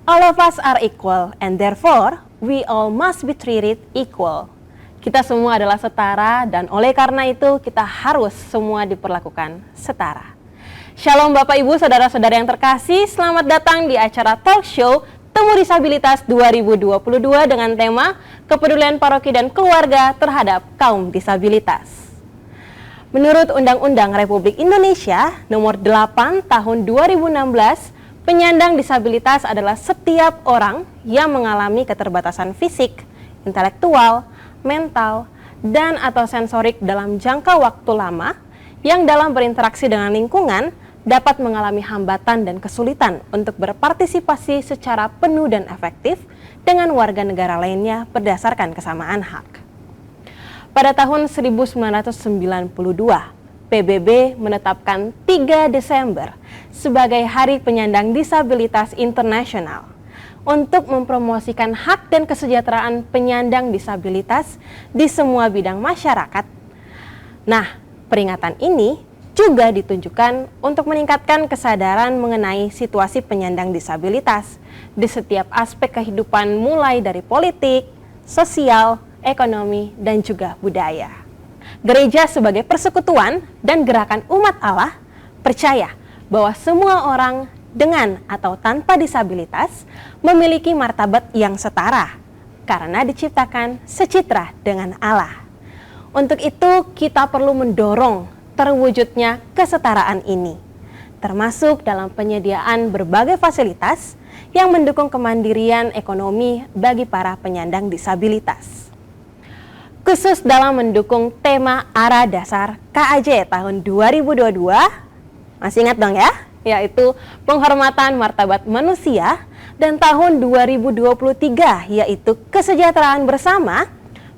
All of us are equal and therefore we all must be treated equal. Kita semua adalah setara dan oleh karena itu kita harus semua diperlakukan setara. Shalom Bapak Ibu, Saudara-saudara yang terkasih, selamat datang di acara talk show Temu Disabilitas 2022 dengan tema Kepedulian Paroki dan Keluarga terhadap Kaum Disabilitas. Menurut Undang-Undang Republik Indonesia Nomor 8 Tahun 2016, penyandang disabilitas adalah setiap orang yang mengalami keterbatasan fisik, intelektual, mental, dan atau sensorik dalam jangka waktu lama yang dalam berinteraksi dengan lingkungan dapat mengalami hambatan dan kesulitan untuk berpartisipasi secara penuh dan efektif dengan warga negara lainnya berdasarkan kesamaan hak. Pada tahun 1992, PBB menetapkan 3 Desember sebagai Hari Penyandang Disabilitas Internasional untuk mempromosikan hak dan kesejahteraan penyandang disabilitas di semua bidang masyarakat. Nah, peringatan ini juga ditunjukkan untuk meningkatkan kesadaran mengenai situasi penyandang disabilitas di setiap aspek kehidupan mulai dari politik, sosial, ekonomi, dan juga budaya. Gereja sebagai persekutuan dan gerakan umat Allah percaya bahwa semua orang dengan atau tanpa disabilitas memiliki martabat yang setara karena diciptakan secitra dengan Allah. Untuk itu kita perlu mendorong terwujudnya kesetaraan ini, termasuk dalam penyediaan berbagai fasilitas yang mendukung kemandirian ekonomi bagi para penyandang disabilitas. Khusus dalam mendukung tema Arah Dasar KAJ tahun 2022, masih ingat dong ya? Yaitu penghormatan martabat manusia, dan tahun 2023 yaitu kesejahteraan bersama.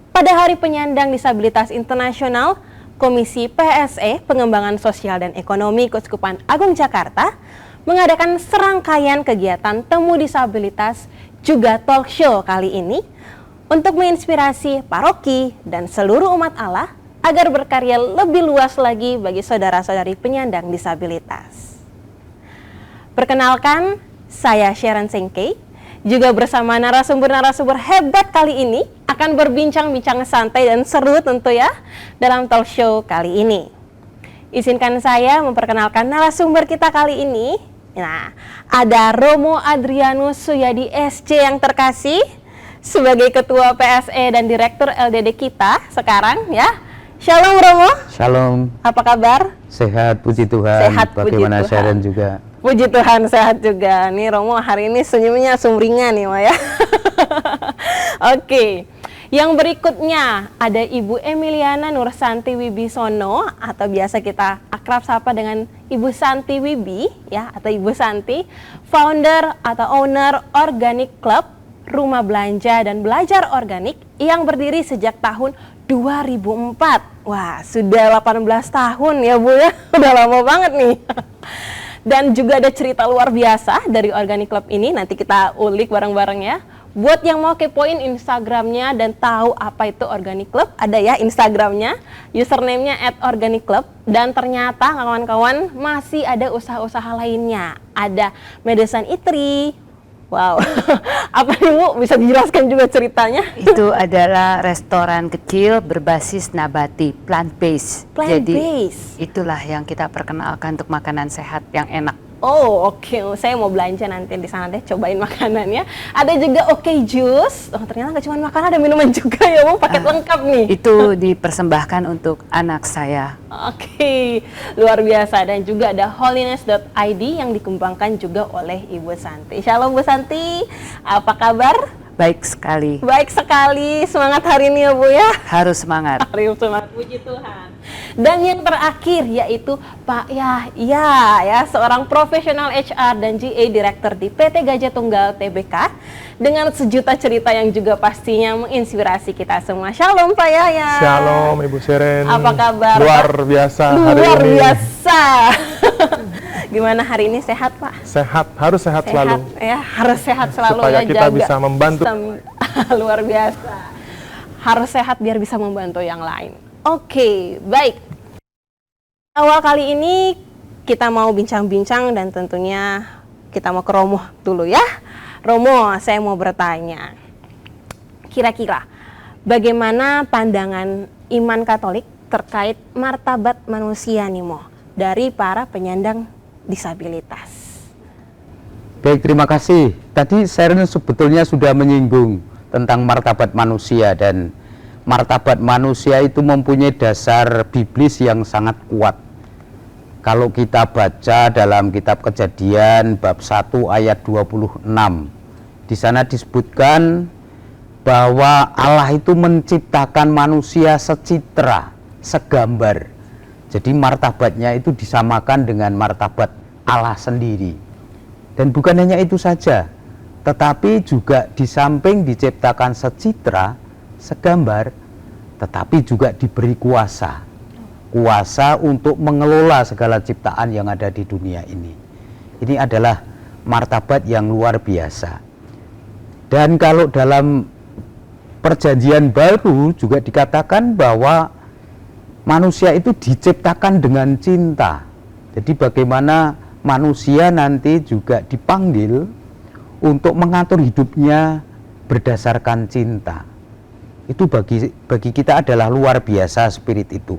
Pada Hari Penyandang Disabilitas Internasional, Komisi PSE Pengembangan Sosial dan Ekonomi Keuskupan Agung Jakarta mengadakan serangkaian kegiatan temu disabilitas juga talk show kali ini untuk menginspirasi paroki dan seluruh umat Allah agar berkarya lebih luas lagi bagi saudara-saudari penyandang disabilitas. Perkenalkan, saya Sharon Sengkei, juga bersama narasumber-narasumber hebat kali ini akan berbincang-bincang santai dan seru tentu ya dalam talk show kali ini. Izinkan saya memperkenalkan narasumber kita kali ini. Nah, ada Romo Adrianus Suyadi SC yang terkasih sebagai Ketua PSE dan Direktur LDD kita sekarang ya. Shalom Romo. Shalom. Apa kabar? Sehat, puji Tuhan. Sehat, bagaimana puji Tuhan. Sharon juga? Puji Tuhan, sehat juga. Nih Romo hari ini senyumnya sumringah nih Ma ya. Oke. Yang berikutnya ada Ibu Emiliana Nursanti Wibisono atau biasa kita akrab sapa dengan Ibu Santi Wibi ya, atau Ibu Santi, founder atau owner Organic Club, rumah belanja dan belajar organik yang berdiri sejak tahun 2004. Wah, sudah 18 tahun ya Bu ya. Udah lama banget nih. Dan juga ada cerita luar biasa dari Organic Club ini, nanti kita ulik bareng-bareng ya. Buat yang mau kepoin Instagramnya dan tahu apa itu Organic Club, ada ya Instagramnya, username-nya @organicclub. Dan ternyata kawan-kawan masih ada usaha-usaha lainnya. Ada Medesan Itri. Wow, apa nih Bu, bisa dijelaskan juga ceritanya? Itu adalah restoran kecil berbasis nabati, plant-based. Jadi itulah yang kita perkenalkan untuk makanan sehat yang enak. Oh oke. Saya mau belanja nanti di sana deh, cobain makanannya. Ada juga Oke Jus. Oh ternyata nggak cuma makanan, ada minuman juga ya Bu, paket lengkap nih. Itu dipersembahkan untuk anak saya. Oke, luar biasa. Dan juga ada holiness.id yang dikembangkan juga oleh Ibu Santi. Shalom Bu Santi, apa kabar? Baik sekali. Baik sekali, semangat hari ini ya Bu ya. Harus semangat. Harus semangat, puji Tuhan. Dan yang terakhir yaitu Pak Yahya ya, seorang profesional HR dan GA Director di PT Gajah Tunggal Tbk dengan sejuta cerita yang juga pastinya menginspirasi kita semua. Shalom Pak Yahya. Shalom Ibu Sharon. Apa kabar? Luar biasa hari ini. Luar biasa. Gimana hari ini, sehat Pak? Sehat, harus sehat selalu. Ya, harus sehat selalu supaya ya, kita jaga. bisa membantu. Luar biasa. Harus sehat biar bisa membantu yang lain. Oke, baik. Awal kali ini kita mau bincang-bincang dan tentunya kita mau ke Romo dulu ya. Romo, saya mau bertanya, kira-kira bagaimana pandangan iman Katolik terkait martabat manusia nih Mo, dari para penyandang disabilitas? Baik, terima kasih. Tadi Sharon sebetulnya sudah menyinggung tentang martabat manusia, dan martabat manusia itu mempunyai dasar biblis yang sangat kuat. Kalau kita baca dalam kitab Kejadian bab 1 ayat 26, di sana disebutkan bahwa Allah itu menciptakan manusia secitra, segambar. Jadi martabatnya itu disamakan dengan martabat Allah sendiri. Dan bukan hanya itu saja, tetapi juga di samping diciptakan secitra, segambar, tetapi juga diberi kuasa untuk mengelola segala ciptaan yang ada di dunia ini. Ini adalah martabat yang luar biasa. Dan kalau dalam Perjanjian Baru juga dikatakan bahwa manusia itu diciptakan dengan cinta. Jadi bagaimana manusia nanti juga dipanggil untuk mengatur hidupnya berdasarkan cinta. Itu bagi kita adalah luar biasa spirit itu.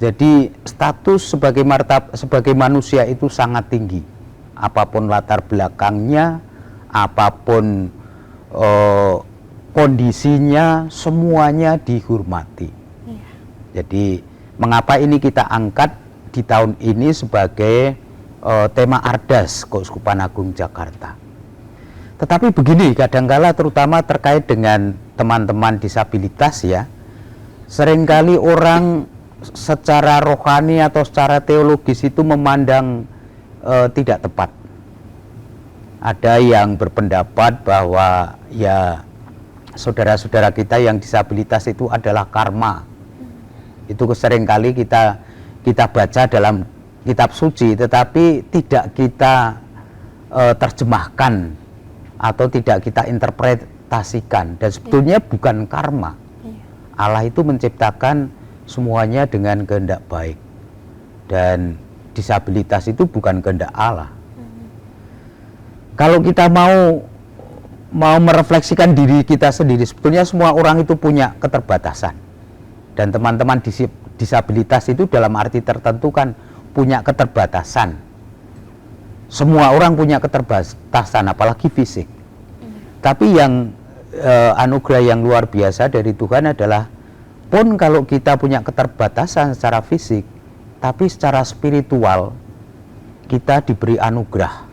Jadi status sebagai manusia itu sangat tinggi. Apapun latar belakangnya, apapun kondisinya, semuanya dihormati. Jadi mengapa ini kita angkat di tahun ini sebagai tema Ardas Keuskupan Agung Jakarta. Tetapi begini, kadangkala terutama terkait dengan teman-teman disabilitas ya, seringkali orang secara rohani atau secara teologis itu memandang tidak tepat. Ada yang berpendapat bahwa ya saudara-saudara kita yang disabilitas itu adalah karma. Itu seringkali kita baca dalam kitab suci, tetapi tidak kita terjemahkan atau tidak kita interpretasikan. Dan sebetulnya bukan karma. Allah itu menciptakan semuanya dengan kehendak baik, dan disabilitas itu bukan kehendak Allah. Kalau kita mau merefleksikan diri kita sendiri, sebetulnya semua orang itu punya keterbatasan, dan teman-teman disabilitas itu dalam arti tertentu kan punya keterbatasan. Semua orang punya keterbatasan, apalagi fisik. Tapi yang anugerah yang luar biasa dari Tuhan adalah, pun kalau kita punya keterbatasan secara fisik, tapi secara spiritual kita diberi anugerah.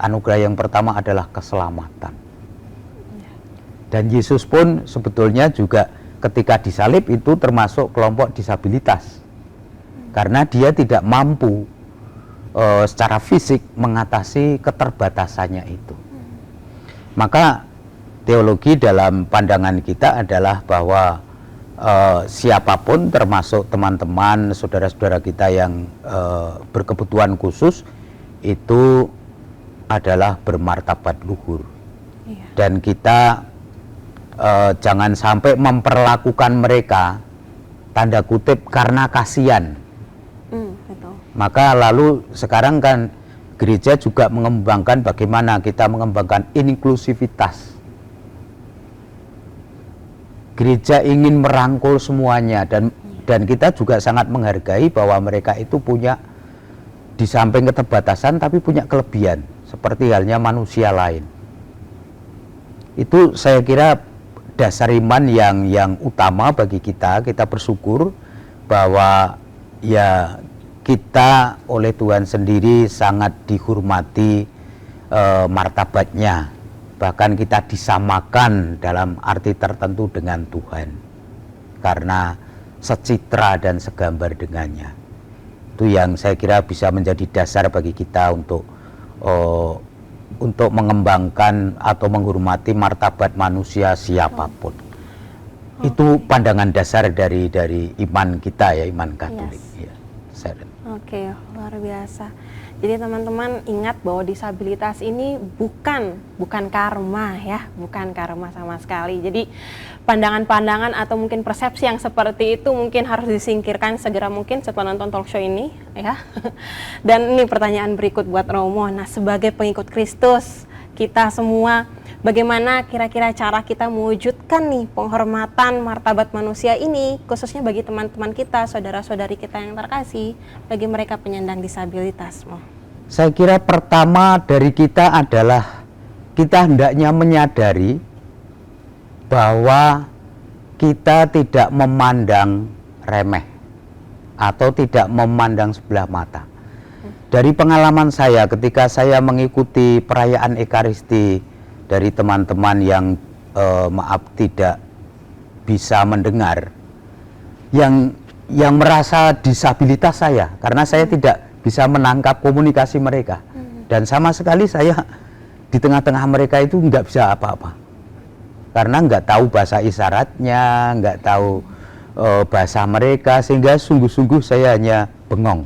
Anugerah yang pertama adalah keselamatan. Dan Yesus pun sebetulnya juga ketika disalib itu termasuk kelompok disabilitas. Karena dia tidak mampu secara fisik mengatasi keterbatasannya itu. Maka teologi dalam pandangan kita adalah bahwa siapapun, termasuk teman-teman, saudara-saudara kita yang berkebutuhan khusus, itu adalah bermartabat luhur. Dan kita jangan sampai memperlakukan mereka, tanda kutip, karena kasihan. Betul. Maka lalu sekarang kan gereja juga mengembangkan bagaimana kita mengembangkan inklusivitas. Gereja ingin merangkul semuanya, dan kita juga sangat menghargai bahwa mereka itu punya, di samping keterbatasan tapi punya kelebihan seperti halnya manusia lain. Itu saya kira dasar iman yang utama bagi kita. Kita bersyukur bahwa ya kita oleh Tuhan sendiri sangat dihormati martabatnya. Bahkan kita disamakan dalam arti tertentu dengan Tuhan karena secitra dan segambar dengannya. Itu yang saya kira bisa menjadi dasar bagi kita untuk mengembangkan atau menghormati martabat manusia siapapun. Itu pandangan dasar dari iman kita ya, iman Katolik. Yes. Ya, Oke, luar biasa. Jadi teman-teman ingat bahwa disabilitas ini bukan karma ya, bukan karma sama sekali. Jadi pandangan-pandangan atau mungkin persepsi yang seperti itu mungkin harus disingkirkan segera mungkin setelah nonton talk show ini ya. Dan ini pertanyaan berikut buat Romo. Nah, sebagai pengikut Kristus, kita semua, bagaimana kira-kira cara kita mewujudkan nih penghormatan martabat manusia ini, khususnya bagi teman-teman kita, saudara-saudari kita yang terkasih, bagi mereka penyandang disabilitas. Saya kira pertama dari kita adalah kita hendaknya menyadari bahwa kita tidak memandang remeh atau tidak memandang sebelah mata. Dari pengalaman saya ketika saya mengikuti perayaan Ekaristi dari teman-teman yang maaf tidak bisa mendengar, yang merasa disabilitas saya, karena saya tidak bisa menangkap komunikasi mereka, dan sama sekali saya di tengah-tengah mereka itu nggak bisa apa-apa, karena nggak tahu bahasa isyaratnya, nggak tahu bahasa mereka, sehingga sungguh-sungguh saya hanya bengong.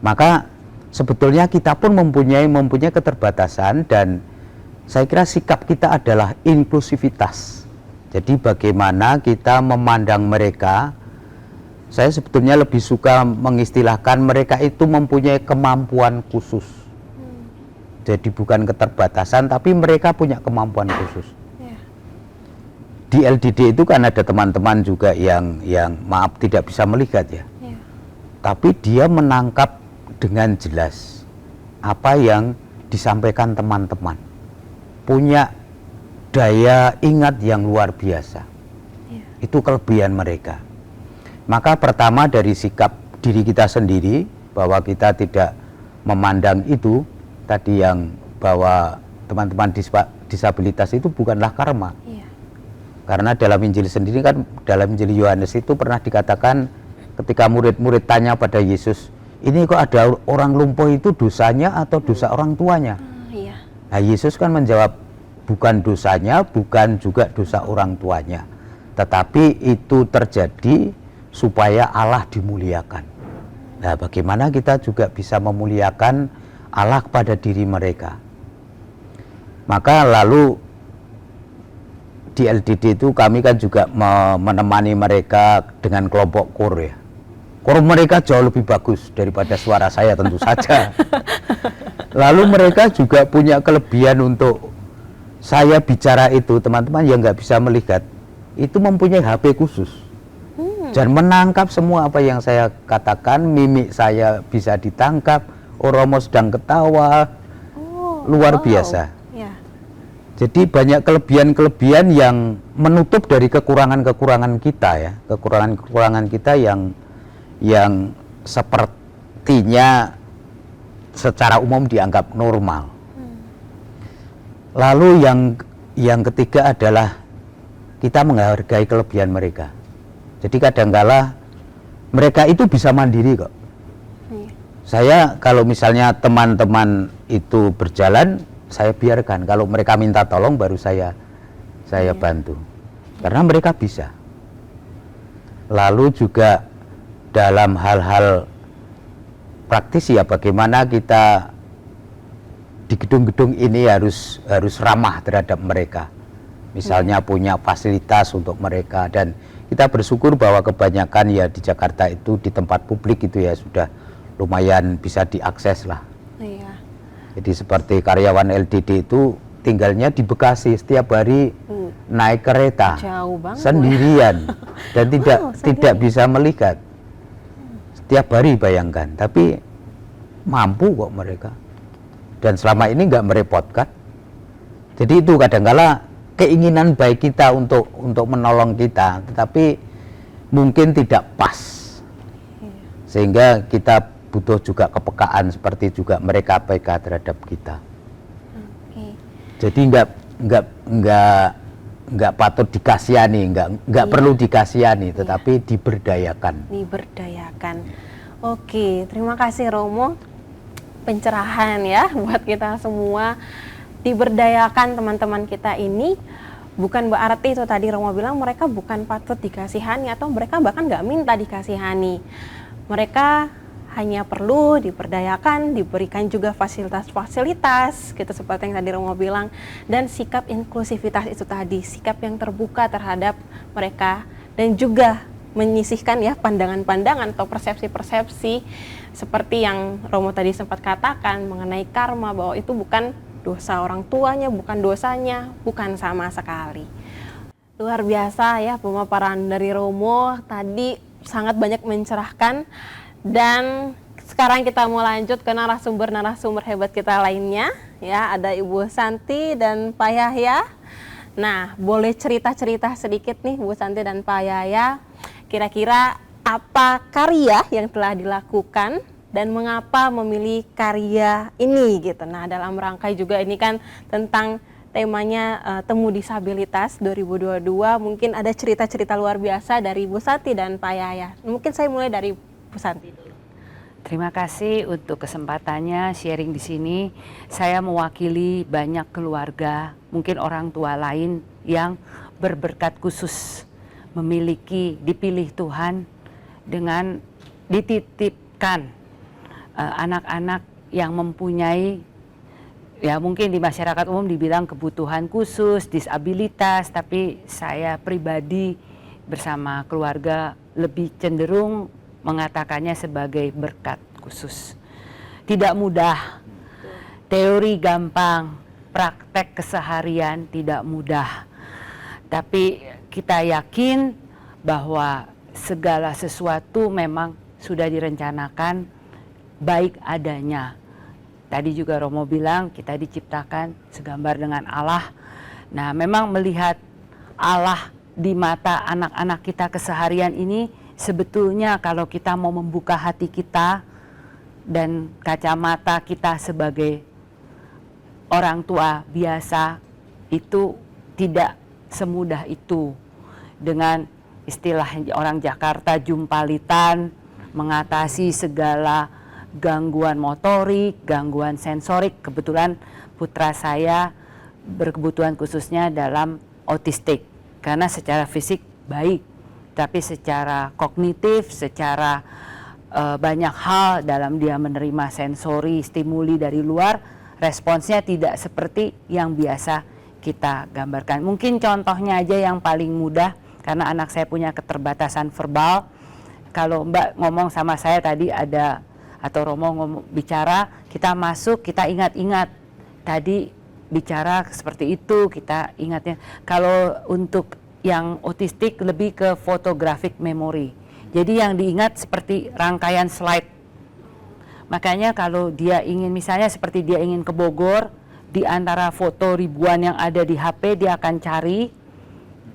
Maka sebetulnya kita pun mempunyai keterbatasan, dan saya kira sikap kita adalah inklusivitas. Jadi bagaimana kita memandang mereka, saya sebetulnya lebih suka mengistilahkan mereka itu mempunyai kemampuan khusus. Jadi bukan keterbatasan, tapi mereka punya kemampuan khusus. Di LDD itu kan ada teman-teman juga yang maaf tidak bisa melihat ya. Tapi dia menangkap dengan jelas apa yang disampaikan teman-teman. Punya daya ingat yang luar biasa. Itu kelebihan mereka. Maka pertama dari sikap diri kita sendiri, bahwa kita tidak memandang itu tadi, yang bahwa teman-teman disabilitas itu bukanlah karma. Karena dalam Injil sendiri kan, dalam Injil Yohanes itu pernah dikatakan ketika murid-murid tanya pada Yesus, ini kok ada orang lumpuh itu dosanya atau dosa orang tuanya? Nah, Yesus kan menjawab, bukan dosanya, bukan juga dosa orang tuanya, tetapi itu terjadi supaya Allah dimuliakan. Nah, bagaimana kita juga bisa memuliakan Allah kepada diri mereka? Maka lalu di LDD itu kami kan juga menemani mereka dengan kelompok kor ya. Kor mereka jauh lebih bagus daripada suara saya tentu saja. Lalu mereka juga punya kelebihan untuk saya bicara itu, teman-teman yang nggak bisa melihat, itu mempunyai HP khusus. Dan menangkap semua apa yang saya katakan, mimik saya bisa ditangkap, Romo sedang ketawa, luar biasa. Jadi banyak kelebihan-kelebihan yang menutup dari kekurangan-kekurangan kita ya, kekurangan-kekurangan kita yang sepertinya secara umum dianggap normal. Lalu yang ketiga adalah kita menghargai kelebihan mereka. Jadi kadangkala mereka itu bisa mandiri kok. Saya kalau misalnya teman-teman itu berjalan, saya biarkan, kalau mereka minta tolong baru saya bantu, karena mereka bisa. Lalu juga dalam hal-hal praktis ya, bagaimana kita di gedung-gedung ini harus ramah terhadap mereka, misalnya punya fasilitas untuk mereka. Dan kita bersyukur bahwa kebanyakan ya di Jakarta itu di tempat publik itu ya sudah lumayan bisa diakses lah. Jadi seperti karyawan LDD itu tinggalnya di Bekasi, setiap hari naik kereta sendirian dan tidak bisa melihat. Setiap hari bayangkan, tapi mampu kok mereka. Dan selama ini nggak merepotkan. Jadi itu kadangkala keinginan baik kita untuk menolong kita, tetapi mungkin tidak pas. Sehingga kita butuh juga kepekaan seperti juga mereka peka terhadap kita. Jadi nggak patut dikasihani, nggak perlu dikasihani, tetapi diberdayakan. Oke, terima kasih Romo, pencerahan ya buat kita semua. Diberdayakan teman-teman kita ini bukan berarti itu tadi Romo bilang mereka bukan patut dikasihani atau mereka bahkan nggak minta dikasihani. Mereka hanya perlu diberdayakan, diberikan juga fasilitas-fasilitas, gitu seperti yang tadi Romo bilang, dan sikap inklusivitas itu tadi, sikap yang terbuka terhadap mereka, dan juga menyisihkan ya pandangan-pandangan atau persepsi-persepsi seperti yang Romo tadi sempat katakan mengenai karma, bahwa itu bukan dosa orang tuanya, bukan dosanya, bukan sama sekali. Luar biasa ya pemaparan dari Romo tadi, sangat banyak mencerahkan. Dan sekarang kita mau lanjut ke narasumber hebat kita lainnya ya, ada Ibu Santi dan Pak Yahya. Nah, boleh cerita-cerita sedikit nih Bu Santi dan Pak Yahya, kira-kira apa karya yang telah dilakukan dan mengapa memilih karya ini gitu. Nah, dalam rangka juga ini kan tentang temanya Temu Disabilitas 2022, mungkin ada cerita-cerita luar biasa dari Bu Santi dan Pak Yahya. Mungkin saya mulai dari Bu Santi dulu. Terima kasih untuk kesempatannya sharing di sini. Saya mewakili banyak keluarga, mungkin orang tua lain yang berberkat khusus, dipilih Tuhan dengan dititipkan anak-anak yang mempunyai, ya mungkin di masyarakat umum dibilang kebutuhan khusus, disabilitas, tapi saya pribadi bersama keluarga lebih cenderung mengatakannya sebagai berkat khusus. Tidak mudah, teori gampang, praktek keseharian tidak mudah. Tapi kita yakin bahwa segala sesuatu memang sudah direncanakan baik adanya. Tadi juga Romo bilang kita diciptakan segambar dengan Allah. Nah, memang melihat Allah di mata anak-anak kita keseharian ini, sebetulnya kalau kita mau membuka hati kita dan kacamata kita sebagai orang tua biasa, itu tidak semudah itu. Dengan istilah orang Jakarta, jumpalitan, mengatasi segala gangguan motorik, gangguan sensorik. Kebetulan putra saya berkebutuhan khususnya dalam autistik, karena secara fisik baik, tapi secara kognitif, secara banyak hal dalam dia menerima sensori, stimuli dari luar, responsnya tidak seperti yang biasa kita gambarkan. Mungkin contohnya aja yang paling mudah, karena anak saya punya keterbatasan verbal. Kalau Mbak ngomong sama saya tadi atau Romo bicara, kita masuk, kita ingat-ingat tadi bicara seperti itu, kita ingatnya. Kalau untuk yang autistik lebih ke photographic memory, jadi yang diingat seperti rangkaian slide. Makanya kalau dia ingin, misalnya seperti dia ingin ke Bogor, di antara foto ribuan yang ada di HP, dia akan cari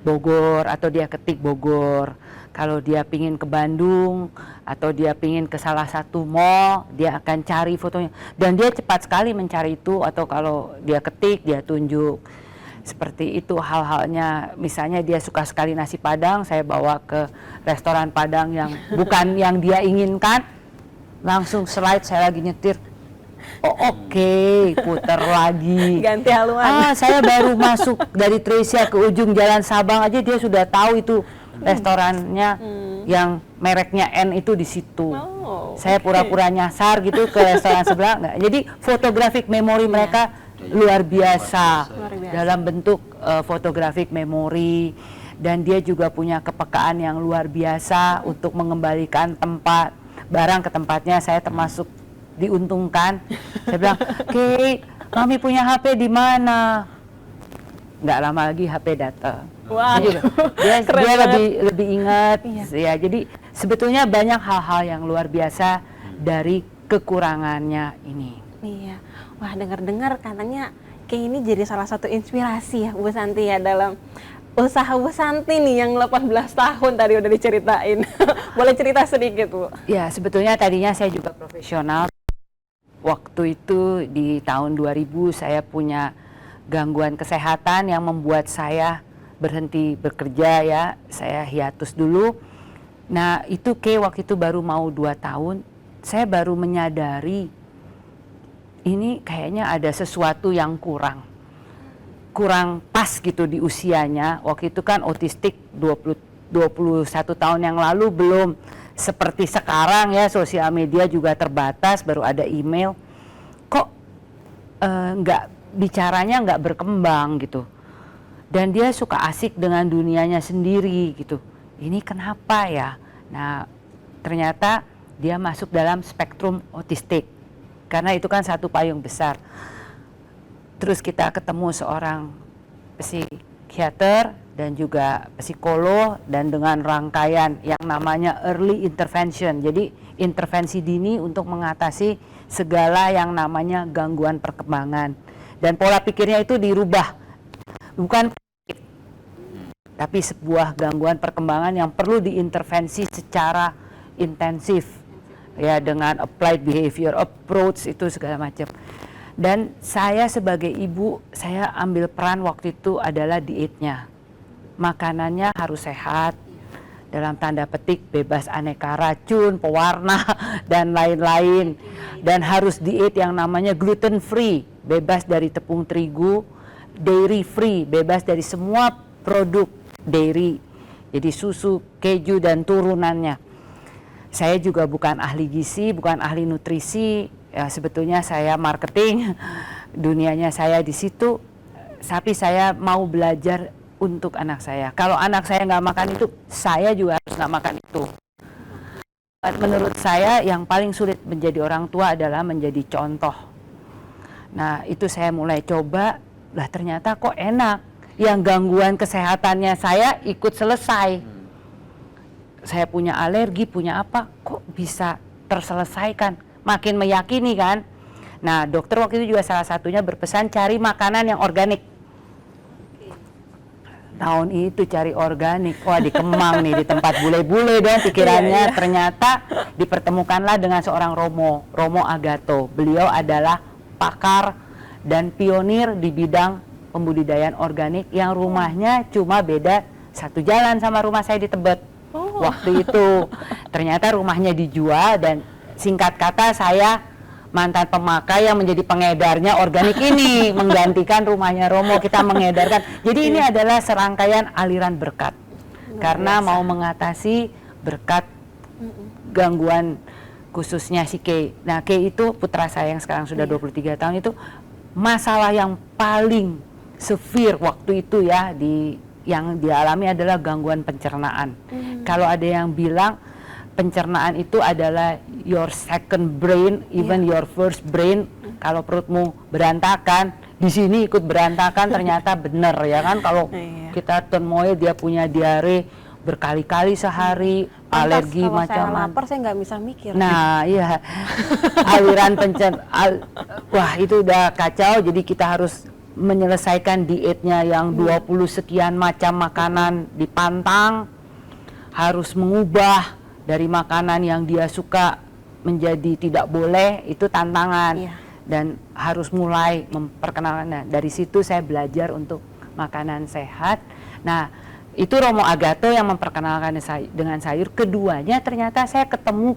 Bogor atau dia ketik Bogor. Kalau dia pingin ke Bandung atau dia pingin ke salah satu mall, dia akan cari fotonya. Dan dia cepat sekali mencari itu, atau kalau dia ketik, dia tunjuk. Seperti itu hal-halnya. Misalnya dia suka sekali nasi Padang, saya bawa ke restoran Padang yang bukan yang dia inginkan, langsung slide saya lagi nyetir. Oh oke, putar lagi. Ganti haluan. Saya baru masuk dari Tresia ke ujung Jalan Sabang aja dia sudah tahu itu restorannya yang mereknya N itu di situ. Saya pura-pura nyasar gitu ke restoran sebelah. Enggak. Jadi photographic memory mereka luar biasa dalam bentuk photographic memory, dan dia juga punya kepekaan yang luar biasa untuk mengembalikan barang ke tempatnya. Saya termasuk diuntungkan. Saya bilang, "Kate, Mami punya HP di mana?" Nggak lama lagi HP datang. Wah, dia lebih ingat. Ya, jadi sebetulnya banyak hal-hal yang luar biasa dari kekurangannya ini. Iya, wah dengar-dengar katanya kayak ini jadi salah satu inspirasi ya Bu Santi ya dalam usaha Bu Santi nih yang 18 tahun tadi udah diceritain. Boleh cerita sedikit Bu? Ya, sebetulnya tadinya saya juga profesional. Waktu itu di tahun 2000 saya punya gangguan kesehatan yang membuat saya berhenti bekerja ya, saya hiatus dulu. Nah itu waktu itu baru mau 2 tahun, saya baru menyadari ini kayaknya ada sesuatu yang kurang pas gitu di usianya. Waktu itu kan autistik 21 tahun yang lalu belum seperti sekarang ya, sosial media juga terbatas, baru ada email. Kok bicaranya nggak berkembang gitu. Dan dia suka asik dengan dunianya sendiri gitu. Ini kenapa ya? Nah, ternyata dia masuk dalam spektrum autistik. Karena itu kan satu payung besar. Terus kita ketemu seorang psikiater dan juga psikolog, dan dengan rangkaian yang namanya early intervention. Jadi intervensi dini untuk mengatasi segala yang namanya gangguan perkembangan. Dan pola pikirnya itu dirubah. Bukan tapi sebuah gangguan perkembangan yang perlu diintervensi secara intensif, ya, dengan applied behavior approach itu segala macam. Dan saya sebagai ibu, saya ambil peran waktu itu adalah dietnya. Makanannya harus sehat, dalam tanda petik bebas aneka racun, pewarna, dan lain-lain. Dan harus diet yang namanya gluten free, bebas dari tepung terigu, dairy free, bebas dari semua produk dairy, jadi susu, keju, dan turunannya. Saya juga bukan ahli gizi, bukan ahli nutrisi, ya sebetulnya saya marketing, dunianya saya di situ, tapi saya mau belajar untuk anak saya. Kalau anak saya nggak makan itu, saya juga harus nggak makan itu. Menurut saya yang paling sulit menjadi orang tua adalah menjadi contoh. Nah itu saya mulai coba, lah ternyata kok enak. Yang gangguan kesehatannya saya ikut selesai. Saya punya alergi, punya apa, kok bisa terselesaikan. Makin meyakini kan. Nah dokter waktu itu juga salah satunya berpesan cari makanan yang organik. Tahun itu cari organik, wah di Kemang nih, di tempat bule-bule dong pikirannya. Ternyata dipertemukanlah dengan seorang Romo Agato. Beliau adalah pakar dan pionir di bidang pembudidayaan organik yang rumahnya cuma beda satu jalan sama rumah saya di Tebet. Waktu itu ternyata rumahnya dijual, dan singkat kata saya mantan pemakai yang menjadi pengedarnya organik ini, menggantikan rumahnya Romo, kita mengedarkan. Jadi ini adalah serangkaian aliran berkat, karena mau mengatasi berkat gangguan khususnya si Kay. Nah Kay itu putra saya yang sekarang sudah 23 tahun, itu masalah yang paling severe waktu itu ya yang dialami adalah gangguan pencernaan. Kalau ada yang bilang pencernaan itu adalah your second brain, even your first brain. Kalau perutmu berantakan, di sini ikut berantakan, ternyata benar ya kan. Kalau kita turmoil, dia punya diare berkali-kali sehari, alergi kalau macam-macam. saya lapar saya nggak bisa mikir. Nah iya, aliran wah itu udah kacau. Jadi kita harus menyelesaikan dietnya yang 20 sekian macam makanan dipantang, harus mengubah dari makanan yang dia suka menjadi tidak boleh, itu tantangan. Dan harus mulai memperkenalkan. Nah, dari situ saya belajar untuk makanan sehat. Nah itu Romo Agato yang memperkenalkan dengan sayur. Keduanya ternyata saya ketemu,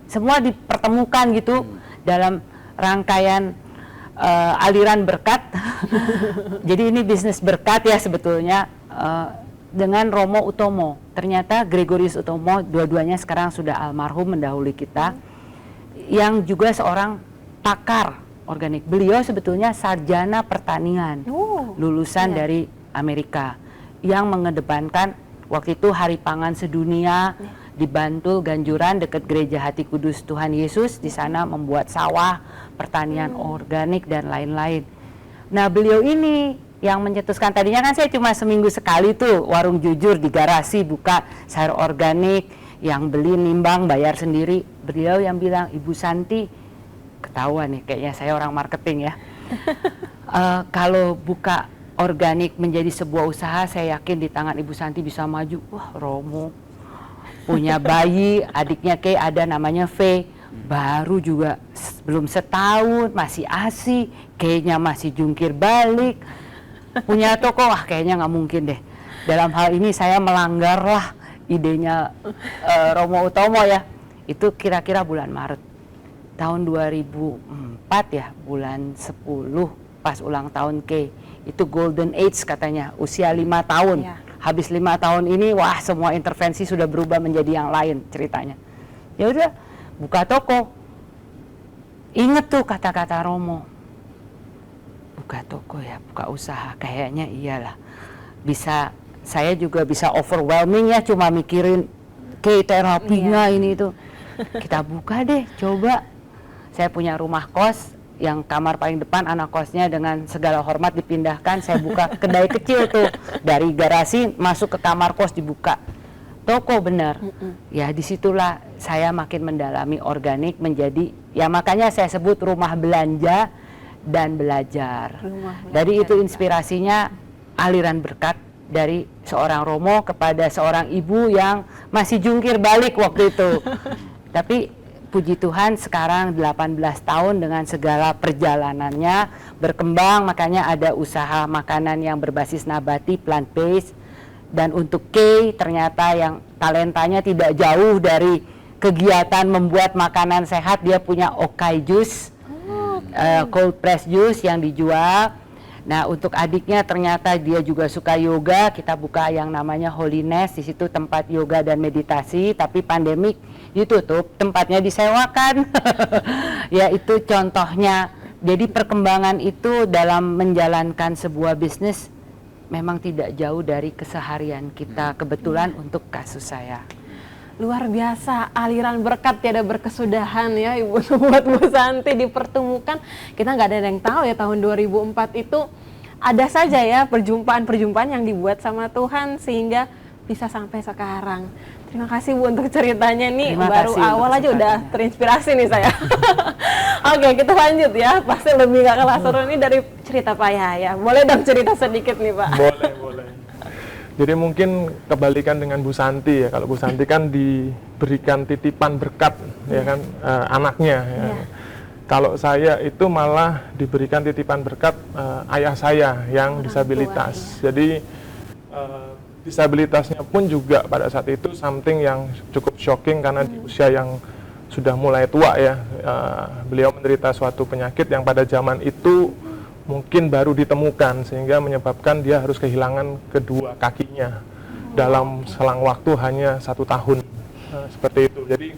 semua dipertemukan gitu dalam rangkaian aliran berkat. Jadi ini bisnis berkat ya sebetulnya, dengan Romo Utomo. Ternyata Gregorius Utomo, dua-duanya sekarang sudah almarhum, mendahului kita, yang juga seorang pakar organik. Beliau sebetulnya sarjana pertanian, lulusan dari Amerika, yang mengedepankan waktu itu Hari Pangan Sedunia di Bantul, Ganjuran, dekat Gereja Hati Kudus Tuhan Yesus. Di sana membuat sawah, pertanian organik, dan lain-lain. Nah beliau ini yang mencetuskan, tadinya kan saya cuma seminggu sekali tuh warung jujur di garasi buka sayur organik, yang beli nimbang bayar sendiri. Beliau yang bilang, Ibu Santi, ketahuan nih kayaknya saya orang marketing ya, kalau buka organik menjadi sebuah usaha, saya yakin di tangan Ibu Santi bisa maju. Wah Romo punya bayi, adiknya Kay ada namanya V, baru juga belum setahun, masih ASI, kayaknya masih jungkir balik, punya toko, wah kayaknya nggak mungkin deh. Dalam hal ini saya melanggarlah idenya Romo Utomo ya. Itu kira-kira bulan Maret tahun 2004 ya, bulan 10 pas ulang tahun Kay. Itu golden age katanya, usia 5 tahun. Habis 5 tahun ini, wah semua intervensi sudah berubah menjadi yang lain ceritanya. Ya udah, buka toko. Ingat tuh kata-kata Romo. Buka toko ya, buka usaha, kayaknya iyalah. Bisa, saya juga bisa overwhelming ya, cuma mikirin Kay terapinya ini itu. Kita buka deh, coba. Saya punya rumah kos yang kamar paling depan anak kosnya dengan segala hormat dipindahkan, saya buka kedai kecil tuh, dari garasi masuk ke kamar kos dibuka. Toko bener. Ya disitulah saya makin mendalami organik menjadi, ya makanya saya sebut rumah belanja dan belajar. Dari itu inspirasinya aliran berkat dari seorang Romo kepada seorang ibu yang masih jungkir balik waktu itu. Tapi puji Tuhan sekarang 18 tahun dengan segala perjalanannya berkembang, makanya ada usaha makanan yang berbasis nabati, plant based. Dan untuk Kay ternyata yang talentanya tidak jauh dari kegiatan membuat makanan sehat, dia punya Okai Juice, cold press juice yang dijual. Nah, untuk adiknya ternyata dia juga suka yoga, kita buka yang namanya Holiness, di situ tempat yoga dan meditasi, tapi pandemik ditutup, tempatnya disewakan. Ya itu contohnya. Jadi perkembangan itu dalam menjalankan sebuah bisnis memang tidak jauh dari keseharian kita, kebetulan untuk kasus saya. Luar biasa, aliran berkat tiada berkesudahan ya Ibu buat Bu Santi dipertemukan. Kita nggak ada yang tahu ya tahun 2004 itu ada saja ya perjumpaan-perjumpaan yang dibuat sama Tuhan sehingga bisa sampai sekarang. Terima kasih Bu untuk ceritanya nih, baru awal aja udah terinspirasi nih saya. Oke, kita lanjut ya, pasti lebih nggak kalah seru ini dari cerita Pak Yahya. Boleh dong cerita sedikit nih Pak? Boleh. Jadi mungkin kebalikan dengan Bu Santi ya. Kalau Bu Santi kan diberikan titipan berkat ya kan, anaknya. Ya. Kalau saya itu malah diberikan titipan berkat ayah saya yang disabilitas. Jadi disabilitasnya pun juga pada saat itu something yang cukup shocking karena di usia yang sudah mulai tua ya. Beliau menderita suatu penyakit yang pada zaman itu mungkin baru ditemukan sehingga menyebabkan dia harus kehilangan kedua kakinya dalam selang waktu hanya 1 tahun, seperti itu. Jadi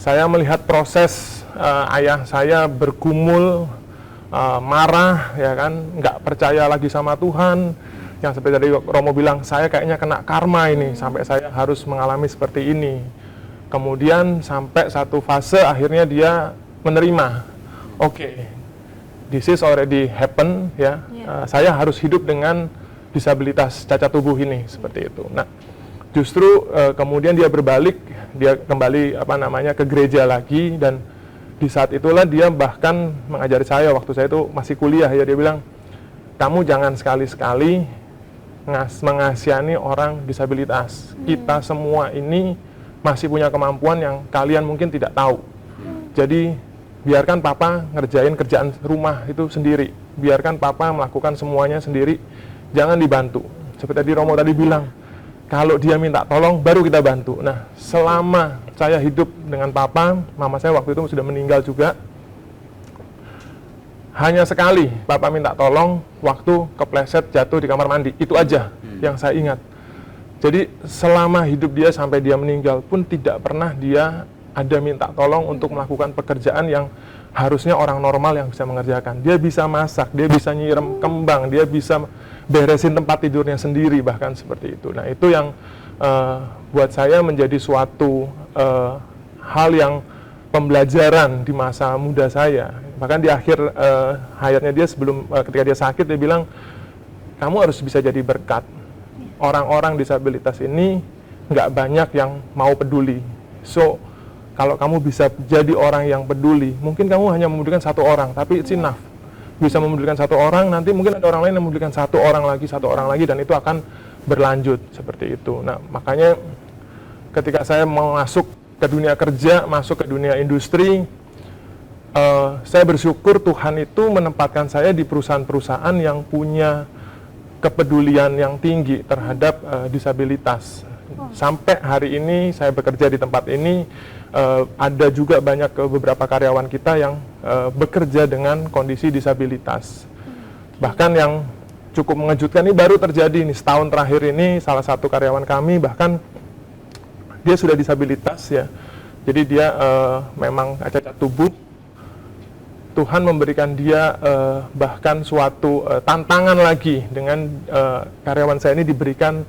saya melihat proses ayah saya bergumul, marah ya kan, nggak percaya lagi sama Tuhan, yang seperti tadi Romo bilang, saya kayaknya kena karma ini sampai saya harus mengalami seperti ini. Kemudian sampai satu fase akhirnya dia menerima, oke, this is already happen ya. Saya harus hidup dengan disabilitas cacat tubuh ini, seperti itu. Nah, justru kemudian dia berbalik, dia kembali ke gereja lagi, dan di saat itulah dia bahkan mengajari saya waktu saya itu masih kuliah ya, dia bilang, kamu jangan sekali-sekali mengasihani orang disabilitas. Kita semua ini masih punya kemampuan yang kalian mungkin tidak tahu. Jadi biarkan papa ngerjain kerjaan rumah itu sendiri. Biarkan papa melakukan semuanya sendiri. Jangan dibantu. Seperti tadi Romo tadi bilang, kalau dia minta tolong, baru kita bantu. Nah, selama saya hidup dengan papa, mama saya waktu itu sudah meninggal juga. Hanya sekali papa minta tolong, waktu kepleset jatuh di kamar mandi. Itu aja yang saya ingat. Jadi selama hidup dia sampai dia meninggal pun tidak pernah dia ada minta tolong untuk melakukan pekerjaan yang harusnya orang normal yang bisa mengerjakan. Dia bisa masak, dia bisa nyiram kembang, dia bisa beresin tempat tidurnya sendiri, bahkan seperti itu. Nah, itu yang buat saya menjadi suatu hal yang pembelajaran di masa muda saya. Bahkan di akhir hayatnya dia, sebelum ketika dia sakit, dia bilang, kamu harus bisa jadi berkat. Orang-orang disabilitas ini nggak banyak yang mau peduli. So, kalau kamu bisa jadi orang yang peduli, mungkin kamu hanya memedulikan 1 orang, tapi it's enough. Bisa memedulikan 1 orang, nanti mungkin ada orang lain yang memedulikan 1 orang lagi, dan itu akan berlanjut seperti itu. Nah, makanya ketika saya mau masuk ke dunia kerja, masuk ke dunia industri, saya bersyukur Tuhan itu menempatkan saya di perusahaan-perusahaan yang punya kepedulian yang tinggi terhadap disabilitas. Sampai hari ini saya bekerja di tempat ini, ada juga banyak beberapa karyawan kita yang bekerja dengan kondisi disabilitas. Bahkan yang cukup mengejutkan ini baru terjadi nih setahun terakhir ini, salah satu karyawan kami bahkan dia sudah disabilitas ya. Jadi dia memang cacat tubuh. Tuhan memberikan dia bahkan suatu tantangan lagi dengan karyawan saya ini diberikan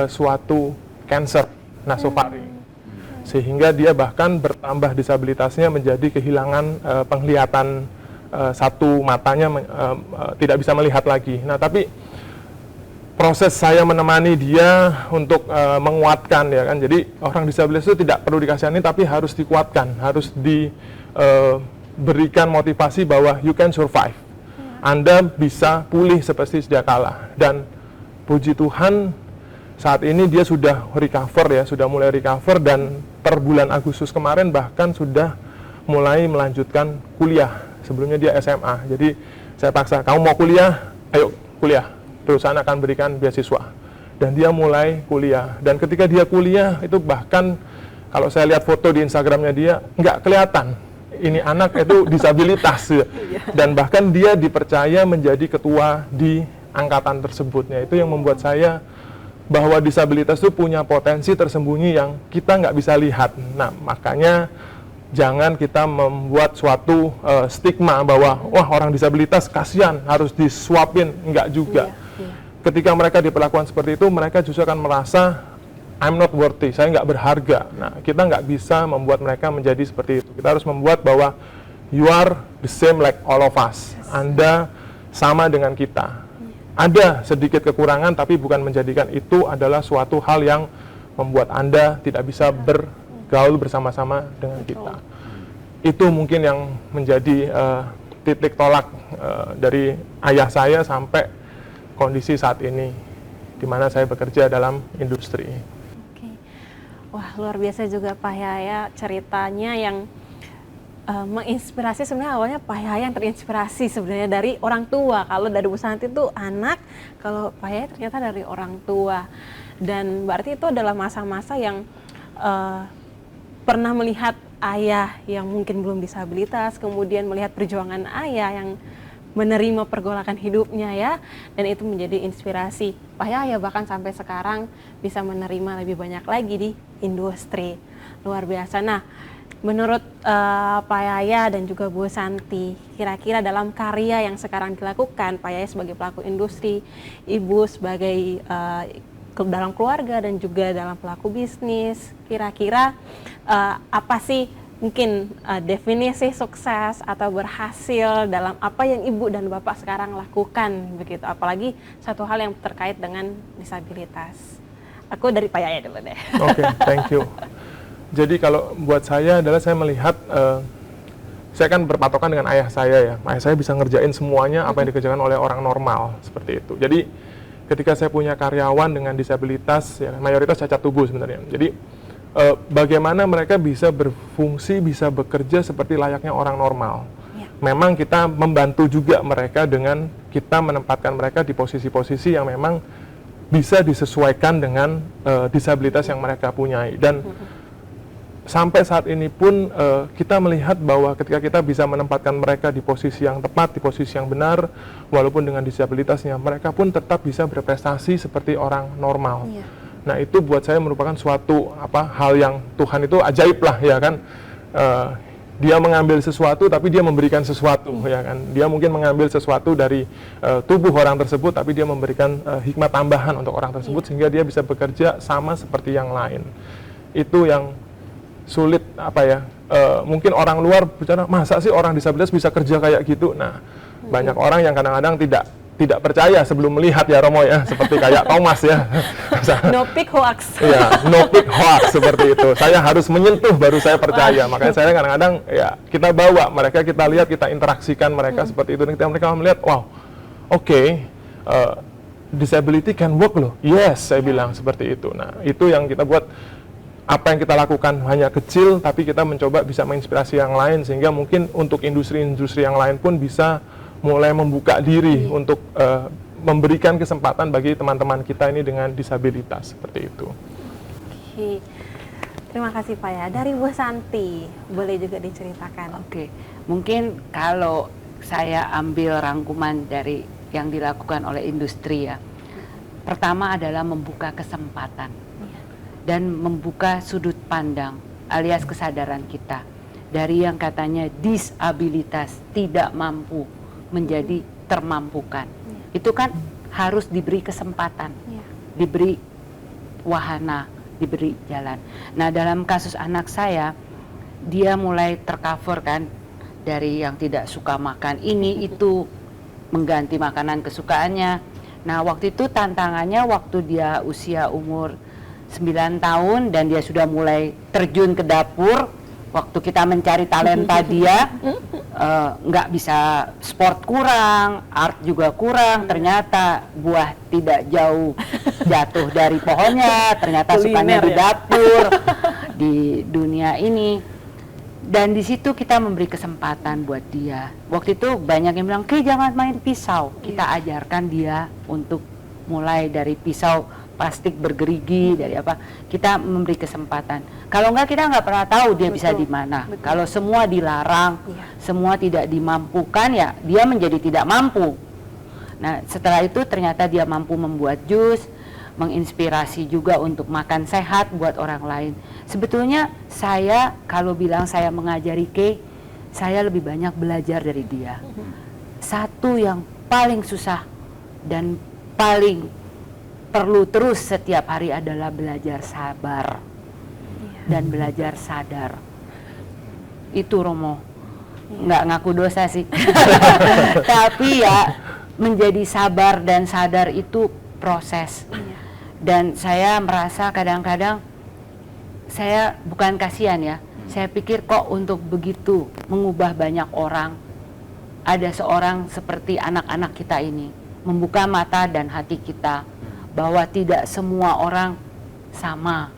suatu cancer nasofaring. Sehingga dia bahkan bertambah disabilitasnya menjadi kehilangan penglihatan satu matanya tidak bisa melihat lagi. Nah, tapi proses saya menemani dia untuk menguatkan ya kan. Jadi orang disabilitas itu tidak perlu dikasihani tapi harus dikuatkan, harus diberikan motivasi bahwa you can survive. Anda bisa pulih seperti sedia kala. Dan puji Tuhan saat ini dia sudah recover ya, sudah mulai recover, dan per bulan Agustus kemarin bahkan sudah mulai melanjutkan kuliah. Sebelumnya dia SMA. Jadi saya paksa, kamu mau kuliah? Ayo kuliah. Perusahaan akan berikan beasiswa. Dan dia mulai kuliah. Dan ketika dia kuliah, itu bahkan kalau saya lihat foto di Instagramnya dia, nggak kelihatan ini anak itu disabilitas. Dan bahkan dia dipercaya menjadi ketua di angkatan tersebutnya. Itu yang membuat saya bahwa disabilitas itu punya potensi tersembunyi yang kita nggak bisa lihat. Nah, makanya jangan kita membuat suatu stigma bahwa wah orang disabilitas kasihan harus disuapin, enggak juga. Ketika mereka diperlakukan seperti itu, mereka justru akan merasa I'm not worthy, saya nggak berharga. Nah, kita nggak bisa membuat mereka menjadi seperti itu. Kita harus membuat bahwa you are the same like all of us. Anda sama dengan kita. Ada sedikit kekurangan, tapi bukan menjadikan itu adalah suatu hal yang membuat Anda tidak bisa bergaul bersama-sama dengan kita. Itu mungkin yang menjadi titik tolak dari ayah saya sampai kondisi saat ini, di mana saya bekerja dalam industri. Oke. Wah, luar biasa juga Pak Yahya ceritanya yang menginspirasi. Sebenarnya awalnya Pak Yahya yang terinspirasi sebenarnya dari orang tua. Kalau dari Bu Santi itu anak, kalau Pak Yahya ternyata dari orang tua. Dan berarti itu adalah masa-masa yang pernah melihat ayah yang mungkin belum disabilitas, kemudian melihat perjuangan ayah yang menerima pergolakan hidupnya ya, dan itu menjadi inspirasi Pak Yahya bahkan sampai sekarang bisa menerima lebih banyak lagi di industri. Luar biasa. Nah, menurut Pak Yahya dan juga Bu Santi, kira-kira dalam karya yang sekarang dilakukan, Pak Yahya sebagai pelaku industri, Ibu sebagai dalam keluarga dan juga dalam pelaku bisnis, kira-kira apa sih mungkin definisi sukses atau berhasil dalam apa yang Ibu dan Bapak sekarang lakukan begitu, apalagi satu hal yang terkait dengan disabilitas. Aku dari Pak Yahya dulu deh. Oke, thank you. Jadi kalau buat saya adalah saya melihat, saya kan berpatokan dengan ayah saya ya. Ayah saya bisa ngerjain semuanya apa yang dikerjakan oleh orang normal, seperti itu. Jadi ketika saya punya karyawan dengan disabilitas, ya, mayoritas cacat tubuh sebenarnya. Jadi bagaimana mereka bisa berfungsi, bisa bekerja seperti layaknya orang normal. Ya. Memang kita membantu juga mereka dengan kita menempatkan mereka di posisi-posisi yang memang bisa disesuaikan dengan disabilitas yang mereka punyai. Dan sampai saat ini pun kita melihat bahwa ketika kita bisa menempatkan mereka di posisi yang tepat, di posisi yang benar, walaupun dengan disabilitasnya, mereka pun tetap bisa berprestasi seperti orang normal. Iya. Nah, itu buat saya merupakan suatu hal yang Tuhan itu ajaib lah ya kan. Dia mengambil sesuatu tapi dia memberikan sesuatu ya kan. Dia mungkin mengambil sesuatu dari tubuh orang tersebut tapi dia memberikan hikmat tambahan untuk orang tersebut, sehingga dia bisa bekerja sama seperti yang lain. Itu yang sulit mungkin orang luar bicara, masa sih orang disabilitas bisa kerja kayak gitu. Nah, banyak orang yang kadang-kadang tidak percaya sebelum melihat ya Romo ya, seperti kayak Thomas ya. No pick hoax. Ya, no pick hoax seperti itu. Saya harus menyentuh baru saya percaya. Makanya saya kadang-kadang ya kita bawa mereka, kita lihat, kita interaksikan mereka seperti itu, dan kita mereka melihat, wow, oke, disability can work loh. Yes, saya bilang seperti itu. Nah, itu yang kita buat. Apa yang kita lakukan hanya kecil, tapi kita mencoba bisa menginspirasi yang lain, sehingga mungkin untuk industri-industri yang lain pun bisa mulai membuka diri untuk memberikan kesempatan bagi teman-teman kita ini dengan disabilitas, seperti itu. Oke. Terima kasih Pak ya. Dari Bu Santi, boleh juga diceritakan. Oke, mungkin kalau saya ambil rangkuman dari yang dilakukan oleh industri ya, pertama adalah membuka kesempatan dan membuka sudut pandang alias kesadaran kita dari yang katanya disabilitas, tidak mampu menjadi termampukan. Itu kan harus diberi kesempatan, diberi wahana, diberi jalan. Nah, dalam kasus anak saya, dia mulai tercover kan dari yang tidak suka makan ini itu mengganti makanan kesukaannya. Nah, waktu itu tantangannya waktu dia usia umur 9 tahun dan dia sudah mulai terjun ke dapur, waktu kita mencari talenta dia, nggak bisa, sport kurang, art juga kurang, ternyata buah tidak jauh jatuh dari pohonnya, ternyata sukanya di dapur, di dunia ini. Dan di situ kita memberi kesempatan buat dia. Waktu itu banyak yang bilang, "Oke, jangan main pisau." Kita ajarkan dia untuk mulai dari pisau plastik bergerigi, dari apa, kita memberi kesempatan. Kalau enggak, kita nggak pernah tahu dia bisa di mana. Kalau semua dilarang, semua tidak dimampukan, ya dia menjadi tidak mampu. Nah, setelah itu ternyata dia mampu membuat jus, menginspirasi juga untuk makan sehat buat orang lain. Sebetulnya saya kalau bilang saya mengajari Kay, saya lebih banyak belajar dari dia. Satu yang paling susah dan paling perlu terus setiap hari adalah belajar sabar dan belajar sadar. Itu Romo, nggak ngaku dosa sih. Tapi ya menjadi sabar dan sadar itu proses. Dan saya merasa kadang-kadang saya bukan kasihan ya, saya pikir kok untuk begitu mengubah banyak orang, ada seorang seperti anak-anak kita ini membuka mata dan hati kita bahwa tidak semua orang sama.